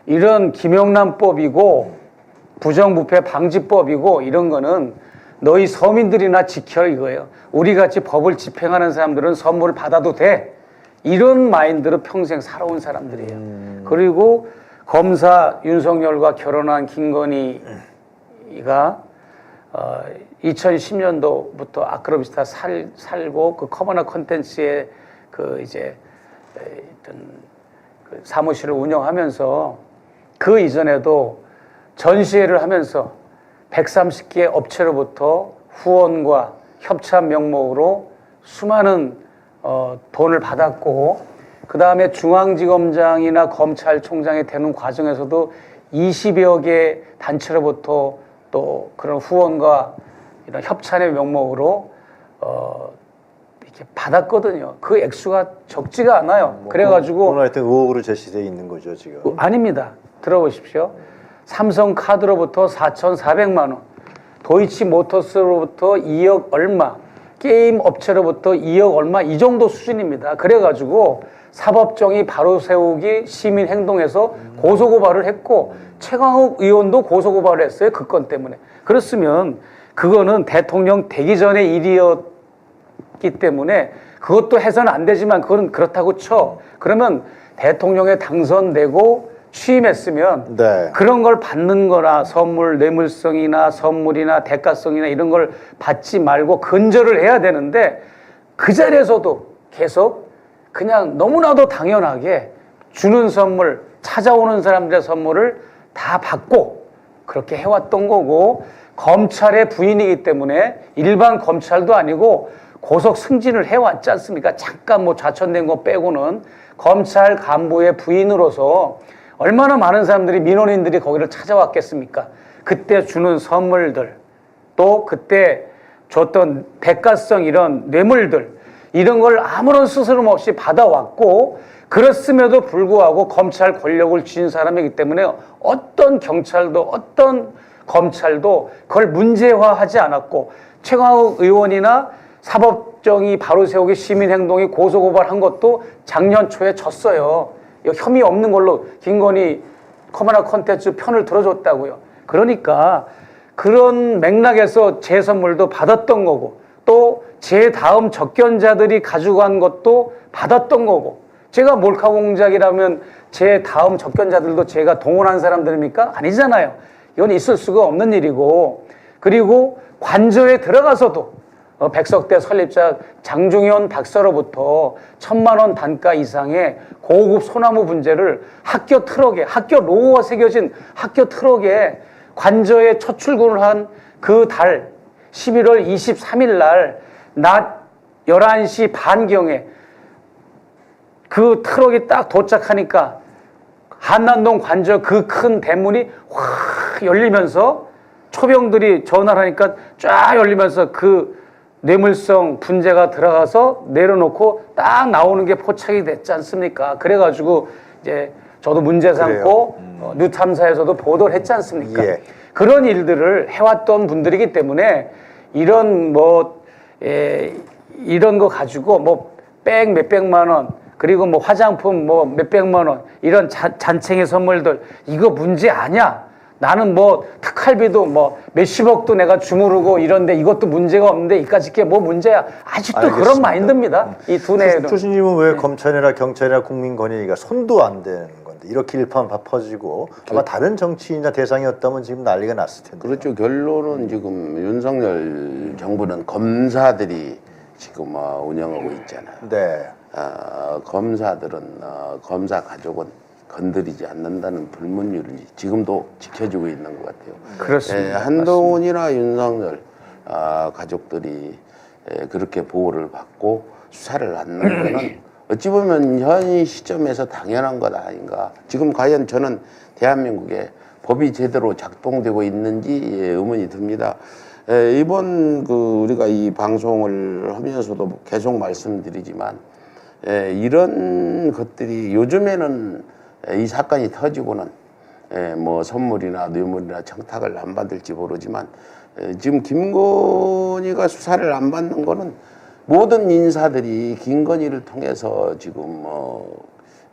이런 김영란법이고 부정부패 방지법이고 이런 거는 너희 서민들이나 지켜 이거예요. 우리 같이 법을 집행하는 사람들은 선물을 받아도 돼. 이런 마인드로 평생 살아온 사람들이에요. 그리고 검사 윤석열과 결혼한 김건희가 2010년도부터 아크로비스타 살고 그 커머너 컨텐츠의 그 이제 어떤 그 사무실을 운영하면서 그 이전에도 전시회를 하면서 130개 업체로부터 후원과 협찬 명목으로 수많은 돈을 받았고, 그 다음에 중앙지검장이나 검찰총장이 되는 과정에서도 20여 개 단체로부터 또 그런 후원과 이런 협찬의 명목으로 이렇게 받았거든요. 그 액수가 적지가 않아요. 그래가지고 하여튼 의혹으로 제시되어 있는 거죠 지금. 아닙니다. 들어보십시오. 삼성카드로부터 4,400만 원, 도이치모터스로부터 2억 얼마, 게임 업체로부터 2억 얼마, 이 정도 수준입니다. 그래가지고 사법정의 바로 세우기 시민행동에서 고소고발을 했고, 최광욱 의원도 고소고발을 했어요. 그 건 때문에. 그렇으면 그거는 대통령 되기 전의 일이었기 때문에 그것도 해서는 안 되지만 그건 그렇다고 쳐. 그러면 대통령에 당선되고 취임했으면 네. 그런 걸 받는 거나 선물, 뇌물성이나 선물이나 대가성이나 이런 걸 받지 말고 근절을 해야 되는데, 그 자리에서도 계속 그냥 너무나도 당연하게 주는 선물, 찾아오는 사람들의 선물을 다 받고 그렇게 해왔던 거고, 검찰의 부인이기 때문에 일반 검찰도 아니고 고속 승진을 해왔지 않습니까? 잠깐 뭐 좌천된 거 빼고는 검찰 간부의 부인으로서 얼마나 많은 사람들이, 민원인들이 거기를 찾아왔겠습니까? 그때 주는 선물들, 또 그때 줬던 대가성 이런 뇌물들, 이런 걸 아무런 스스럼 없이 받아왔고, 그렇음에도 불구하고 검찰 권력을 쥐는 사람이기 때문에 어떤 경찰도 어떤 검찰도 그걸 문제화하지 않았고, 최광욱 의원이나 사법정의 바로 세우기 시민행동이 고소고발한 것도 작년 초에 졌어요. 혐의 없는 걸로 김건희 커머너 컨텐츠 편을 들어줬다고요. 그러니까 그런 맥락에서 제 선물도 받았던 거고, 또 제 다음 접견자들이 가져간 것도 받았던 거고, 제가 몰카 공작이라면 제 다음 접견자들도 제가 동원한 사람들입니까? 아니잖아요. 이건 있을 수가 없는 일이고, 그리고 관저에 들어가서도 백석대 설립자 장중현 박사로부터 1,000만 원 단가 이상의 고급 소나무 분재를 학교 트럭에, 학교 로고가 새겨진 학교 트럭에 관저에 첫 출근을 한 그 달 11월 23일 날 낮 11시 반경에 그 트럭이 딱 도착하니까 한남동 관저 그 큰 대문이 확 열리면서 초병들이 전화를 하니까 쫙 열리면서 그 뇌물성 분재가 들어가서 내려놓고 딱 나오는 게 포착이 됐지 않습니까? 그래가지고 이제 저도 문제 삼고 뉴탐사에서도 보도를 했지 않습니까? 예. 그런 일들을 해왔던 분들이기 때문에 이런 이런 거 가지고 뭐 백 몇백만 원, 그리고 뭐 화장품 뭐 몇백만 원, 이런 잔챙이 선물들, 이거 문제 아니야. 나는 뭐 특활비도 뭐 몇십억도 내가 주무르고 이런데 이것도 문제가 없는데 이까짓 게 뭐 문제야. 아직도 알겠습니다. 그런 마인드입니다. 이 두 내는. 조신님은 왜 검찰이나 경찰이나 국민권익위가 손도 안 대는 건데 이렇게 일파만파퍼지고 아마 다른 정치인이나 대상이었다면 지금 난리가 났을 텐데. 그렇죠. 결론은 지금 윤석열 정부는 검사들이 지금 운영하고 있잖아요. 네. 검사들은 검사 가족은 건드리지 않는다는 불문율을 지금도 지켜주고 있는 것 같아요. 그렇습니다. 한동훈이나 윤석열 가족들이 그렇게 보호를 받고 수사를 받는 거는 어찌 보면 현 시점에서 당연한 것 아닌가. 지금 과연 저는 대한민국에 법이 제대로 작동되고 있는지 의문이 듭니다. 이번 우리가 이 방송을 하면서도 계속 말씀드리지만 이런 것들이 요즘에는 이 사건이 터지고는 뭐 선물이나 뇌물이나 청탁을 안 받을지 모르지만 지금 김건희가 수사를 안 받는 거는 모든 인사들이 김건희를 통해서 지금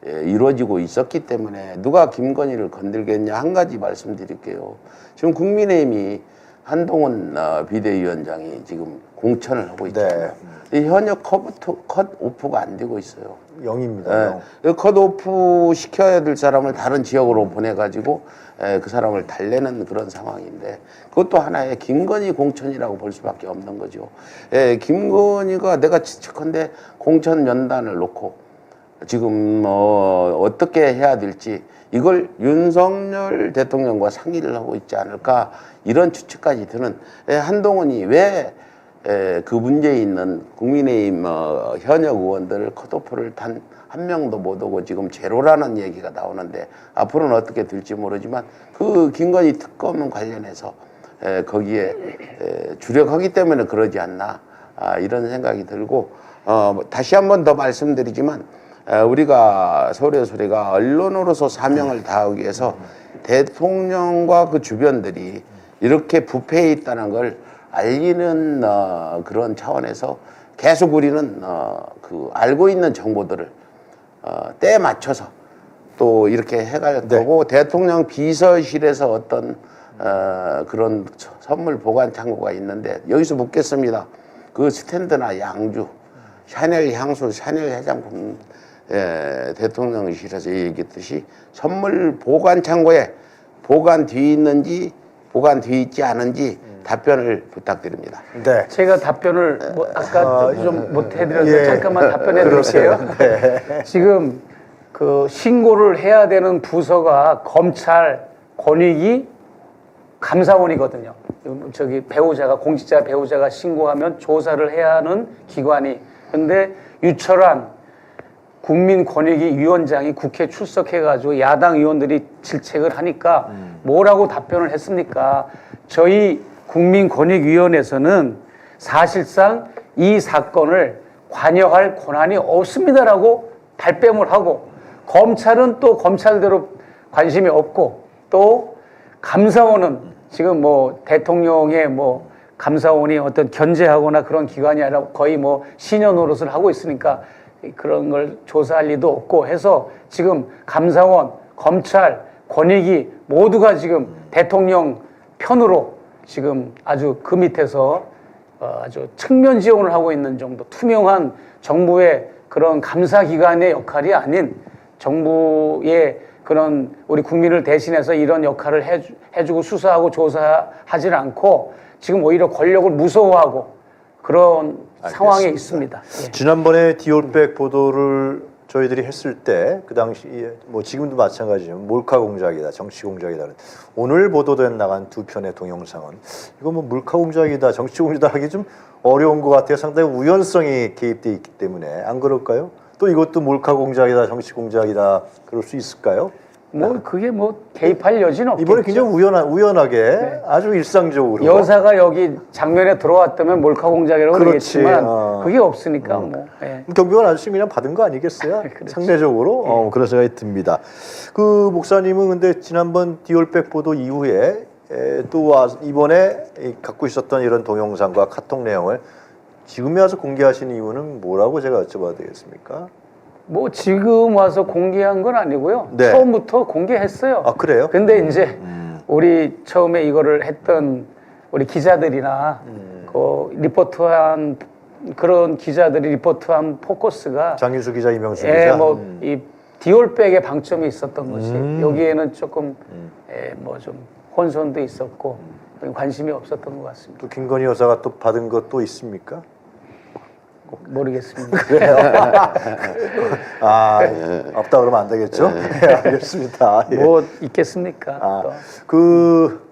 이루어지고 있었기 때문에 누가 김건희를 건들겠냐. 한 가지 말씀드릴게요. 지금 국민의힘이 한동훈 비대위원장이 지금 공천을 하고 있잖아요. 이 현역 컷 오프가 안 되고 있어요. 0입니다. 컷 오프 시켜야 될 사람을 다른 지역으로 보내가지고 그 사람을 달래는 그런 상황인데 그것도 하나의 김건희 공천이라고 볼 수밖에 없는 거죠. 김건희가 내가 추측한데 공천 연단을 놓고 지금 어떻게 해야 될지 이걸 윤석열 대통령과 상의를 하고 있지 않을까 이런 추측까지 드는 한동훈이 왜 그 문제 있는 국민의힘 현역 의원들 컷오프를 단 한 명도 못 오고 지금 제로라는 얘기가 나오는데 앞으로는 어떻게 될지 모르지만 그 김건희 특검 관련해서 거기에 주력하기 때문에 그러지 않나 이런 생각이 들고 다시 한 번 더 말씀드리지만 우리가 서울의 소리가 언론으로서 사명을 다하기 위해서 대통령과 그 주변들이 이렇게 부패해 있다는 걸 알리는 그런 차원에서 계속 우리는 그 알고 있는 정보들을 때에 맞춰서 또 이렇게 해갈 거고 대통령 비서실에서 어떤 그런 선물 보관 창고가 있는데 여기서 묻겠습니다. 그 스탠드나 양주, 샤넬 향수, 샤넬 해장품 대통령실에서 얘기했듯이 선물 보관 창고에 보관 뒤에 있는지 보관 뒤에 있지 않은지 답변을 부탁드립니다. 네. 제가 답변을 아까 좀 못 해드려서 잠깐만 답변해 드릴게요. 지금 그 신고를 해야 되는 부서가 검찰, 권익위, 감사원이거든요. 저기 배우자가 공직자 배우자가 신고하면 조사를 해야 하는 기관이. 근데 유철한 국민권익위 위원장이 국회 출석해가지고 야당 의원들이 질책을 하니까 뭐라고 답변을 했습니까? 저희 국민권익위원회에서는 사실상 이 사건을 관여할 권한이 없습니다라고 발뺌을 하고 검찰은 또 검찰대로 관심이 없고 또 감사원은 지금 뭐 대통령의 뭐 감사원이 어떤 견제하거나 그런 기관이 아니라 거의 뭐 시녀 노릇을 하고 있으니까 그런 걸 조사할 리도 없고 해서 지금 감사원, 검찰, 권익위 모두가 지금 대통령 편으로 지금 아주 그 밑에서 아주 측면 지원을 하고 있는 정도 투명한 정부의 그런 감사기관의 역할이 아닌 정부의 그런 우리 국민을 대신해서 이런 역할을 해주고 수사하고 조사하지 않고 지금 오히려 권력을 무서워하고 그런 상황에 있습니다. 예. 지난번에 디올백 보도를 저희들이 했을 때 그 당시에 뭐 지금도 마찬가지지만 몰카 공작이다, 정치 공작이다. 오늘 보도된 나간 두 편의 동영상은 이거 뭐 몰카 공작이다, 정치 공작이다 하기 좀 어려운 것 같아요. 상당히 우연성이 개입돼 있기 때문에 안 그럴까요? 또 이것도 몰카 공작이다, 정치 공작이다 그럴 수 있을까요? 뭐 그게 뭐 개입할 여지는 없겠죠. 이번에 굉장히 우연하게 아주 일상적으로 여사가 여기 장면에 들어왔다면 몰카 공작이라고 그렇지. 그러겠지만 그게 없으니까 뭐. 예. 경비원 아저씨 그냥 받은 거 아니겠어요? 상대적으로 그런 생각이 듭니다. 그 목사님은 근데 지난번 디올백 보도 이후에 또 이번에 갖고 있었던 이런 동영상과 카톡 내용을 지금에 와서 공개하신 이유는 뭐라고 제가 여쭤봐도 되겠습니까? 뭐 지금 와서 공개한 건 아니고요. 네. 처음부터 공개했어요. 아 그래요? 근데 이제 우리 처음에 이거를 했던 우리 기자들이나 그 리포트한 그런 기자들이 리포트한 포커스가 장윤수 기자, 이명수 기자. 뭐이 디올백의 방점이 있었던 것이 여기에는 조금 뭐 좀 혼선도 있었고 관심이 없었던 것 같습니다. 또 김건희 여사가 또 받은 것도 있습니까? 모르겠습니다. 그래요? 없다 그러면 안 되겠죠? 네, 알겠습니다. 예. 뭐 있겠습니까? 또.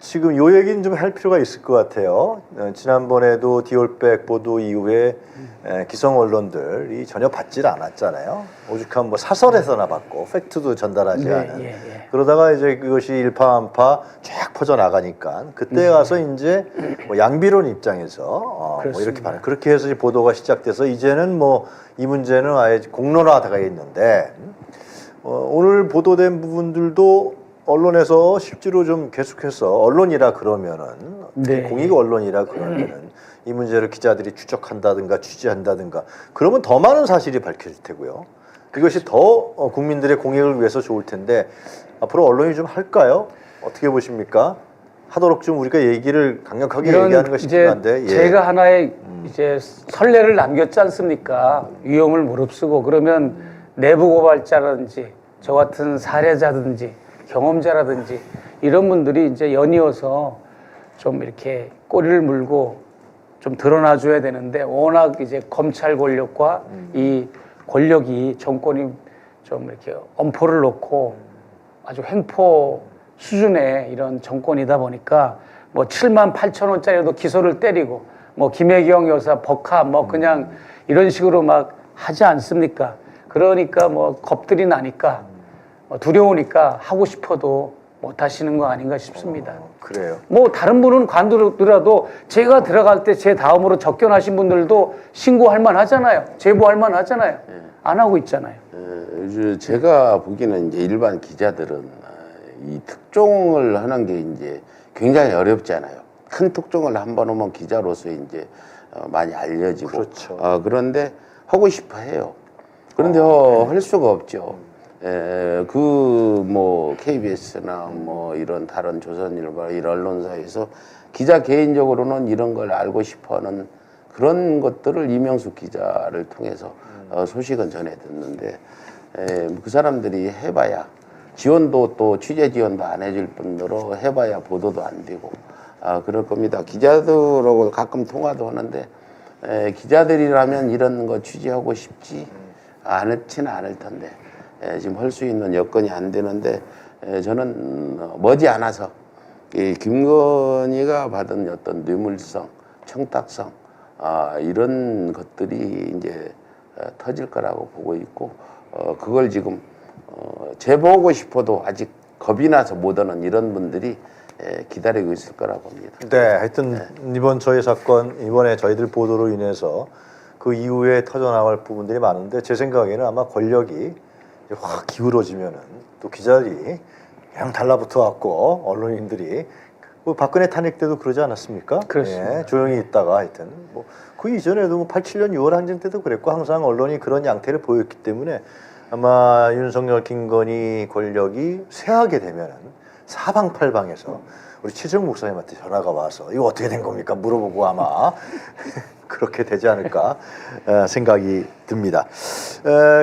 지금 요 얘기는 좀 할 필요가 있을 것 같아요. 지난번에도 디올백 보도 이후에 기성 언론들이 전혀 받질 않았잖아요. 오죽하면 뭐 사설에서나 받고 팩트도 전달하지 않은. 그러다가 이제 그것이 일파만파 쫙 퍼져 나가니까 그때 가서 이제 뭐 양비론 입장에서 뭐 이렇게 반응. 그렇게 해서 보도가 시작돼서 이제는 뭐 이 문제는 아예 공론화가 있는데 오늘 보도된 부분들도 언론에서 실제로 좀 계속해서 언론이라 그러면은 공익 언론이라 그러면은 이 문제를 기자들이 추적한다든가 취재한다든가 그러면 더 많은 사실이 밝혀질 테고요. 이것이 더 국민들의 공익을 위해서 좋을 텐데 앞으로 언론이 좀 할까요? 어떻게 보십니까? 하도록 좀 우리가 얘기를 강력하게 이런 얘기하는 것이 이제 필요한데. 예. 제가 하나의 이제 선례를 남겼지 않습니까? 위험을 무릅쓰고 그러면 내부 고발자라든지 저 같은 사례자든지 경험자라든지 이런 분들이 이제 연이어서 좀 이렇게 꼬리를 물고 좀 드러나줘야 되는데 워낙 이제 검찰 권력과 이 권력이 정권이 좀 이렇게 엄포를 놓고 아주 횡포 수준의 이런 정권이다 보니까 뭐 7만 8천 원짜리도 기소를 때리고 뭐 김혜경 여사 법카 뭐 그냥 이런 식으로 막 하지 않습니까? 그러니까 뭐 겁들이 나니까 두려우니까 하고 싶어도 못 하시는 거 아닌가 싶습니다. 그래요. 뭐 다른 분은 관두더라도 제가 들어갈 때 제 다음으로 접견하신 분들도 신고할 만 하잖아요. 제보할 만 하잖아요. 안 하고 있잖아요. 제가 보기에는 이제 일반 기자들은 이 특종을 하는 게 이제 굉장히 어렵잖아요. 큰 특종을 한번 하면 기자로서 이제 많이 알려지고. 그렇죠. 그런데 하고 싶어 해요. 그런데 할 수가 없죠. 뭐 KBS나 뭐 이런 다른 조선일보 이런 언론사에서 기자 개인적으로는 이런 걸 알고 싶어하는 그런 것들을 이명숙 기자를 통해서 소식은 전해 듣는데 그 사람들이 해봐야 지원도 또 취재 지원도 안 해줄 뿐더러 해봐야 보도도 안 되고 그럴 겁니다. 기자들하고 가끔 통화도 하는데 기자들이라면 이런 거 취재하고 싶지 않지는 않을 텐데 지금 할 수 있는 여건이 안 되는데 저는 머지않아서 이 김건희가 받은 어떤 뇌물성, 청탁성 이런 것들이 이제 터질 거라고 보고 있고 그걸 지금 제보하고 싶어도 아직 겁이 나서 못 오는 이런 분들이 기다리고 있을 거라고 봅니다. 네, 하여튼 이번 저희 사건 이번에 저희들 보도로 인해서 그 이후에 터져나갈 부분들이 많은데 제 생각에는 아마 권력이 확 기울어지면은 또 기자들이 그냥 달라붙어 갖고 언론인들이 뭐 박근혜 탄핵 때도 그러지 않았습니까? 그렇습니다. 예, 조용히 있다가 하여튼 뭐 그 이전에도 뭐 87년 6월 항쟁 때도 그랬고 항상 언론이 그런 양태를 보였기 때문에 아마 윤석열 김건희 권력이 쇠하게 되면은 사방팔방에서 우리 최재형 목사님한테 전화가 와서 이거 어떻게 된 겁니까? 물어보고 아마 그렇게 되지 않을까 생각이 듭니다.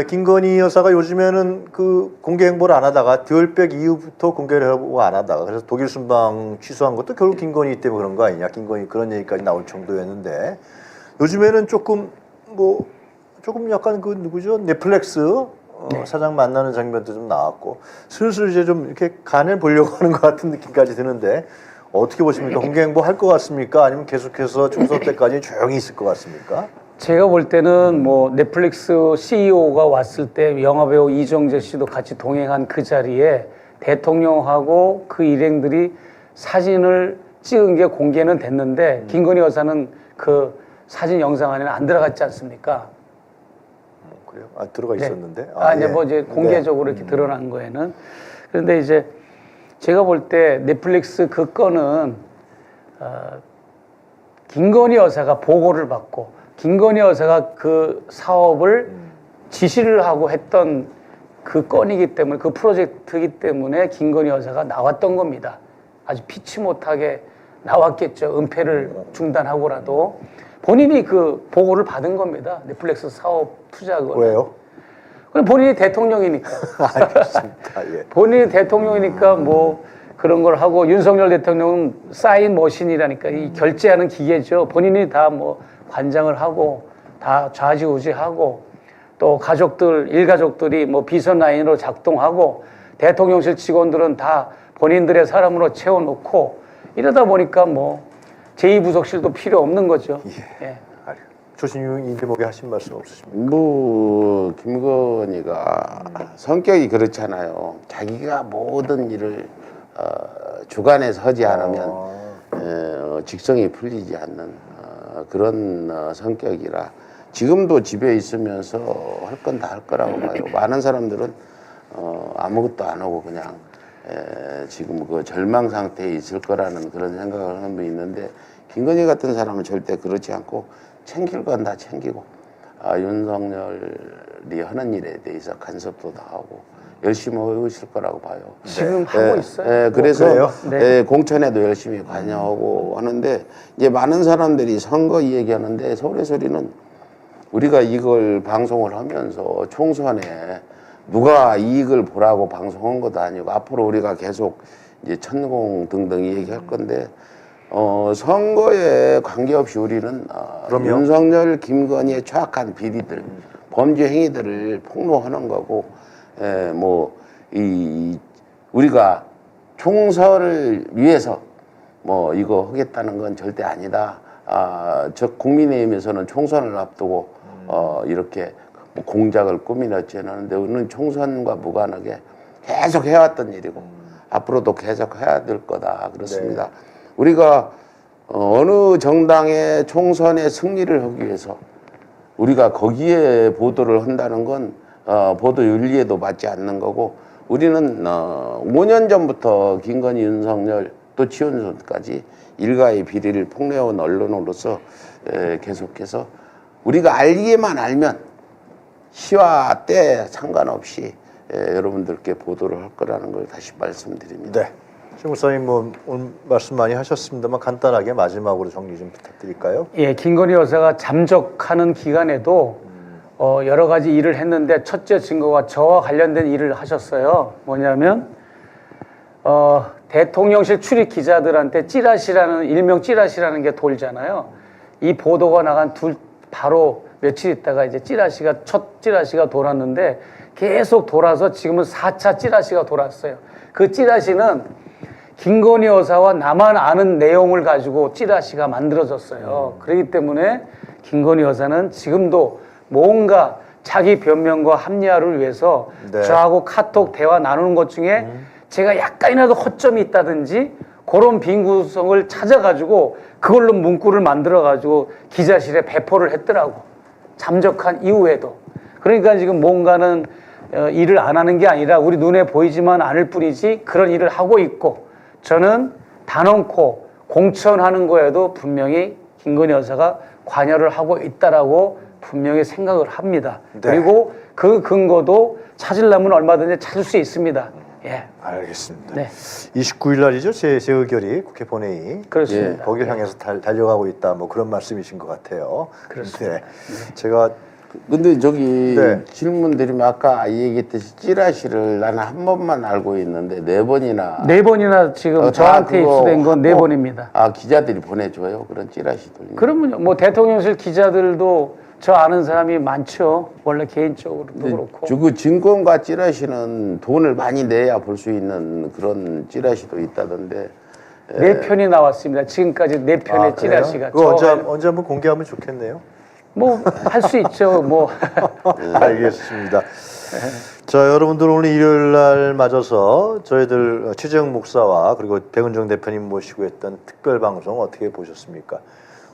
김건희 여사가 요즘에는 그 공개 행보를 안 하다가 듀얼백 이후부터 공개를 하고 안 하다가 그래서 독일 순방 취소한 것도 결국 김건희 때문에 그런 거 아니냐? 김건희 그런 얘기까지 나올 정도였는데 요즘에는 조금 약간 그 누구죠? 넷플릭스 사장 만나는 장면도 좀 나왔고 슬슬 이제 좀 이렇게 간을 보려고 하는 것 같은 느낌까지 드는데 어떻게 보십니까? 공개 행보 할 것 같습니까? 아니면 계속해서 총선 때까지 조용히 있을 것 같습니까? 제가 볼 때는 뭐 넷플릭스 CEO가 왔을 때 영화배우 이정재 씨도 같이 동행한 그 자리에 대통령하고 그 일행들이 사진을 찍은 게 공개는 됐는데 김건희 여사는 그 사진 영상 안에는 안 들어갔지 않습니까? 그래요? 들어가 있었는데. 이제 예. 뭐 이제 공개적으로 이렇게 드러난 거에는. 그런데 이제 제가 볼 때 넷플릭스 그 건은 김건희 여사가 보고를 받고 김건희 여사가 그 사업을 지시를 하고 했던 그 건이기 때문에 그 프로젝트이기 때문에 김건희 여사가 나왔던 겁니다. 아주 피치 못하게 나왔겠죠. 은폐를 중단하고라도 본인이 그 보고를 받은 겁니다. 넷플릭스 사업 투자금. 왜요? 그럼 본인이 대통령이니까. 알겠습니다. 예. 본인이 대통령이니까 뭐 그런 걸 하고 윤석열 대통령은 사인 머신이라니까 이 결제하는 기계죠. 본인이 다 뭐 관장을 하고 다 좌지우지하고 또 가족들 일가족들이 뭐 비선 라인으로 작동하고 대통령실 직원들은 다 본인들의 사람으로 채워놓고 이러다 보니까 뭐 제2부속실도 필요 없는 거죠. 예. 조신유 인대목에 하신 말씀 없으십니까? 뭐 김건희가 성격이 그렇잖아요. 자기가 모든 일을 주관해서 하지 않으면 직성이 풀리지 않는 그런 성격이라 지금도 집에 있으면서 할 건 다 할 거라고 봐요. 많은 사람들은 아무것도 안 하고 그냥 지금 그 절망 상태에 있을 거라는 그런 생각을 하는 분이 있는데 김건희 같은 사람은 절대 그렇지 않고 챙길 건 다 챙기고 윤석열이 하는 일에 대해서 간섭도 다 하고 열심히 하실 거라고 봐요. 지금 하고 있어요. 예, 그래서 그래요? 네. 예, 공천에도 열심히 관여하고 하는데 이제 많은 사람들이 선거 얘기하는데 서울의 소리는 우리가 이걸 방송을 하면서 총선에 누가 이익을 보라고 방송한 것도 아니고 앞으로 우리가 계속 이제 천공 등등 얘기할 건데 선거에 관계없이 우리는 그럼요. 윤석열, 김건희의 추악한 비리들, 범죄 행위들을 폭로하는 거고, 우리가 총선을 위해서 뭐 이거 하겠다는 건 절대 아니다. 저 국민의힘에서는 총선을 앞두고 이렇게 뭐 공작을 꾸미놨지 않았는데 우리는 총선과 무관하게 계속 해왔던 일이고 앞으로도 계속 해야 될 거다 그렇습니다. 네. 우리가 어느 정당의 총선에 승리를 하기 위해서 우리가 거기에 보도를 한다는 건 보도 윤리에도 맞지 않는 거고 우리는 5년 전부터 김건희, 윤석열 또 지원선까지 일가의 비리를 폭로해온 언론으로서 계속해서 우리가 알기만 알면 시와 때 상관없이 여러분들께 보도를 할 거라는 걸 다시 말씀드립니다. 네. 최 목사님 뭐 오늘 말씀 많이 하셨습니다만 간단하게 마지막으로 정리 좀 부탁드릴까요? 예, 김건희 여사가 잠적하는 기간에도 여러 가지 일을 했는데 첫째 증거가 저와 관련된 일을 하셨어요. 뭐냐면 대통령실 출입 기자들한테 찌라시라는 일명 찌라시라는 게 돌잖아요. 이 보도가 나간 바로 며칠 있다가 이제 첫 찌라시가 돌았는데 계속 돌아서 지금은 4차 찌라시가 돌았어요. 그 찌라시는 김건희 여사와 나만 아는 내용을 가지고 찌라시가 만들어졌어요. 그렇기 때문에 김건희 여사는 지금도 뭔가 자기 변명과 합리화를 위해서 네. 저하고 카톡 대화 나누는 것 중에 제가 약간이라도 허점이 있다든지 그런 빈 구성을 찾아가지고 그걸로 문구를 만들어가지고 기자실에 배포를 했더라고. 잠적한 이후에도. 그러니까 지금 뭔가는 일을 안 하는 게 아니라 우리 눈에 보이지만 않을 뿐이지 그런 일을 하고 있고 저는 단언코 공천하는 거에도 분명히 김건희 여사가 관여를 하고 있다라고 분명히 생각을 합니다. 네. 그리고 그 근거도 찾으려면 얼마든지 찾을 수 있습니다. 예. 알겠습니다. 네. 29일 날이죠. 제 의결이 국회 본회의. 그렇습니다. 예, 거기를 향해서 달려가고 있다. 뭐 그런 말씀이신 것 같아요. 그렇습니다. 네. 제가 근데 저기 네. 질문 드리면 아까 얘기했듯이 찌라시를 나는 한 번만 알고 있는데 4번이나 4번이나 지금 저한테 입수된 건 4번입니다. 기자들이 보내줘요 그런 찌라시들. 그러면요. 뭐 대통령실 기자들도 저 아는 사람이 많죠. 원래 개인적으로도 그렇고. 그 증권과 찌라시는 돈을 많이 내야 볼 수 있는 그런 찌라시도 있다던데. 4편이 나왔습니다. 지금까지 4편의 찌라시가. 그거 언제 한번 공개하면 좋겠네요. 뭐 할 수 있죠. 뭐. 알겠습니다. 자, 여러분들 오늘 일요일 날 맞아서 저희들 최재형 목사와 그리고 백은정 대표님 모시고 했던 특별 방송 어떻게 보셨습니까?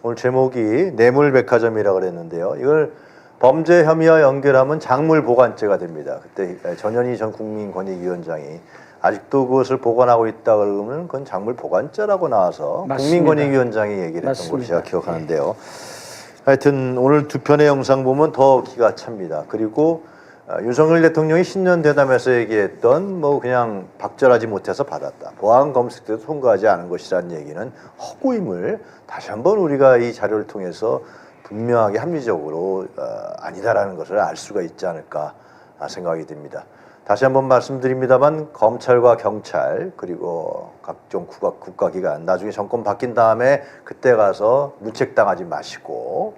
오늘 제목이 뇌물백화점이라고 그랬는데요. 이걸 범죄 혐의와 연결하면 작물보관죄가 됩니다. 그때 전현희 전 국민권익위원장이 아직도 그것을 보관하고 있다 그러면 그건 작물보관죄라고 나와서 맞습니다. 국민권익위원장이 얘기를 했던 걸 맞습니다. 제가 기억하는데요. 하여튼 오늘 두 편의 영상 보면 더 기가 찹니다. 그리고 윤석열 대통령이 신년 대담에서 얘기했던 뭐 그냥 박절하지 못해서 받았다. 보안 검색 때도 통과하지 않은 것이라는 얘기는 허구임을 다시 한번 우리가 이 자료를 통해서 분명하게 합리적으로 아니다라는 것을 알 수가 있지 않을까 생각이 듭니다. 다시 한번 말씀드립니다만 검찰과 경찰 그리고 각종 국가기관 나중에 정권 바뀐 다음에 그때 가서 문책당하지 마시고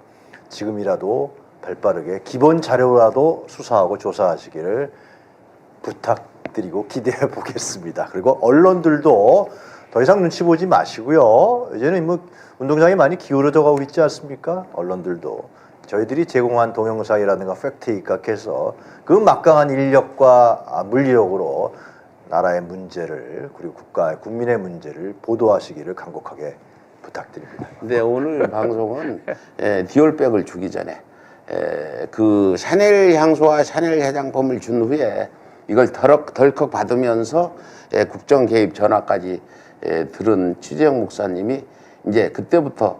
지금이라도 발빠르게 기본 자료라도 수사하고 조사하시기를 부탁드리고 기대해 보겠습니다. 그리고 언론들도 더 이상 눈치 보지 마시고요. 이제는 뭐 운동장이 많이 기울어져 가고 있지 않습니까? 언론들도 저희들이 제공한 동영상이라든가 팩트에 입각해서 그 막강한 인력과 물리력으로 나라의 문제를 그리고 국민의 문제를 보도하시기를 간곡하게 부탁드립니다. 근데 오늘 방송은 디올백을 주기 전에 그 샤넬 향수와 샤넬 화장품을 준 후에 이걸 덜컥 받으면서 국정 개입 전화까지 들은 최재형 목사님이 이제 그때부터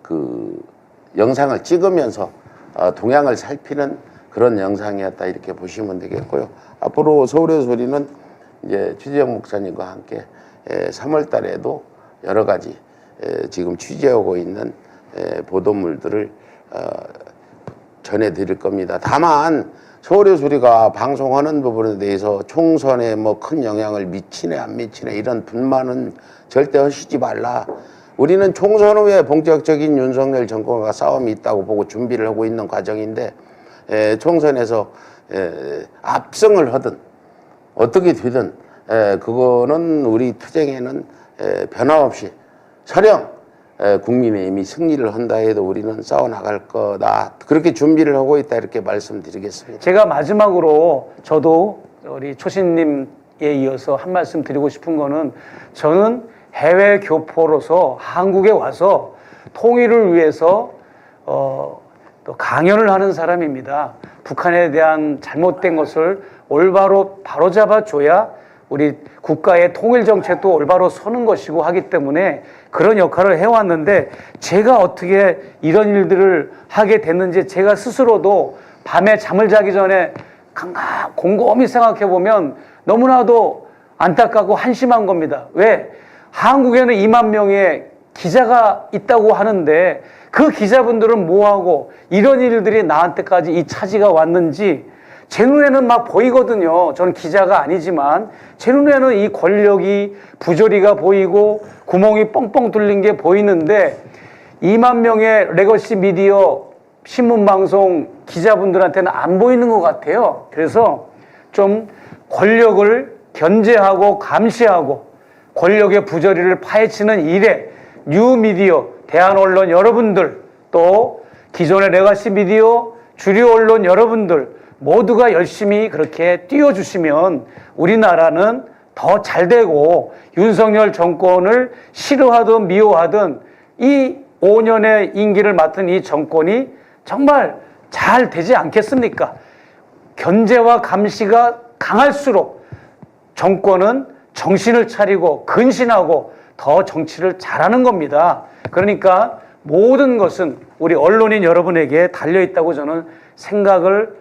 그 영상을 찍으면서 동향을 살피는 그런 영상이었다 이렇게 보시면 되겠고요. 앞으로 서울의 소리는 이제 최재형 목사님과 함께 3월 달에도 여러 가지 지금 취재하고 있는 보도물들을 전해드릴 겁니다. 다만 서울의 소리가 방송하는 부분에 대해서 총선에 뭐 큰 영향을 미치네 안 미치네 이런 분만은 절대 하시지 말라. 우리는 총선 후에 본격적인 윤석열 정권과 싸움이 있다고 보고 준비를 하고 있는 과정인데 총선에서 압승을 하든 어떻게 되든 그거는 우리 투쟁에는 변함없이 설령 국민의힘이 승리를 한다 해도 우리는 싸워나갈 거다. 그렇게 준비를 하고 있다 이렇게 말씀드리겠습니다. 제가 마지막으로 저도 우리 초신님에 이어서 한 말씀 드리고 싶은 거는 저는 해외 교포로서 한국에 와서 통일을 위해서 또 강연을 하는 사람입니다. 북한에 대한 잘못된 것을 올바로 바로잡아 줘야 우리 국가의 통일 정책도 올바로 서는 것이고 하기 때문에 그런 역할을 해왔는데 제가 어떻게 이런 일들을 하게 됐는지 제가 스스로도 밤에 잠을 자기 전에 곰곰이 생각해 보면 너무나도 안타깝고 한심한 겁니다. 왜? 한국에는 2만 명의 기자가 있다고 하는데 그 기자분들은 뭐하고 이런 일들이 나한테까지 이 차지가 왔는지 제 눈에는 막 보이거든요. 저는 기자가 아니지만 제 눈에는 이 권력이 부조리가 보이고 구멍이 뻥뻥 뚫린 게 보이는데 2만 명의 레거시 미디어 신문방송 기자분들한테는 안 보이는 것 같아요. 그래서 좀 권력을 견제하고 감시하고 권력의 부조리를 파헤치는 일에 뉴미디어, 대한언론 여러분들 또 기존의 레거시 미디어, 주류 언론 여러분들 모두가 열심히 그렇게 띄워주시면 우리나라는 더 잘되고 윤석열 정권을 싫어하든 미워하든 이 5년의 임기를 맡은 이 정권이 정말 잘 되지 않겠습니까? 견제와 감시가 강할수록 정권은 정신을 차리고 근신하고 더 정치를 잘하는 겁니다. 그러니까 모든 것은 우리 언론인 여러분에게 달려있다고 저는 생각을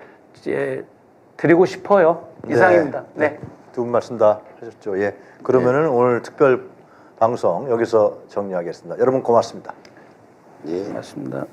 드리고 싶어요. 이상입니다. 네. 두 분 말씀 다 하셨죠. 예. 그러면은 오늘 특별 방송 여기서 정리하겠습니다. 여러분 고맙습니다. 예. 고맙습니다.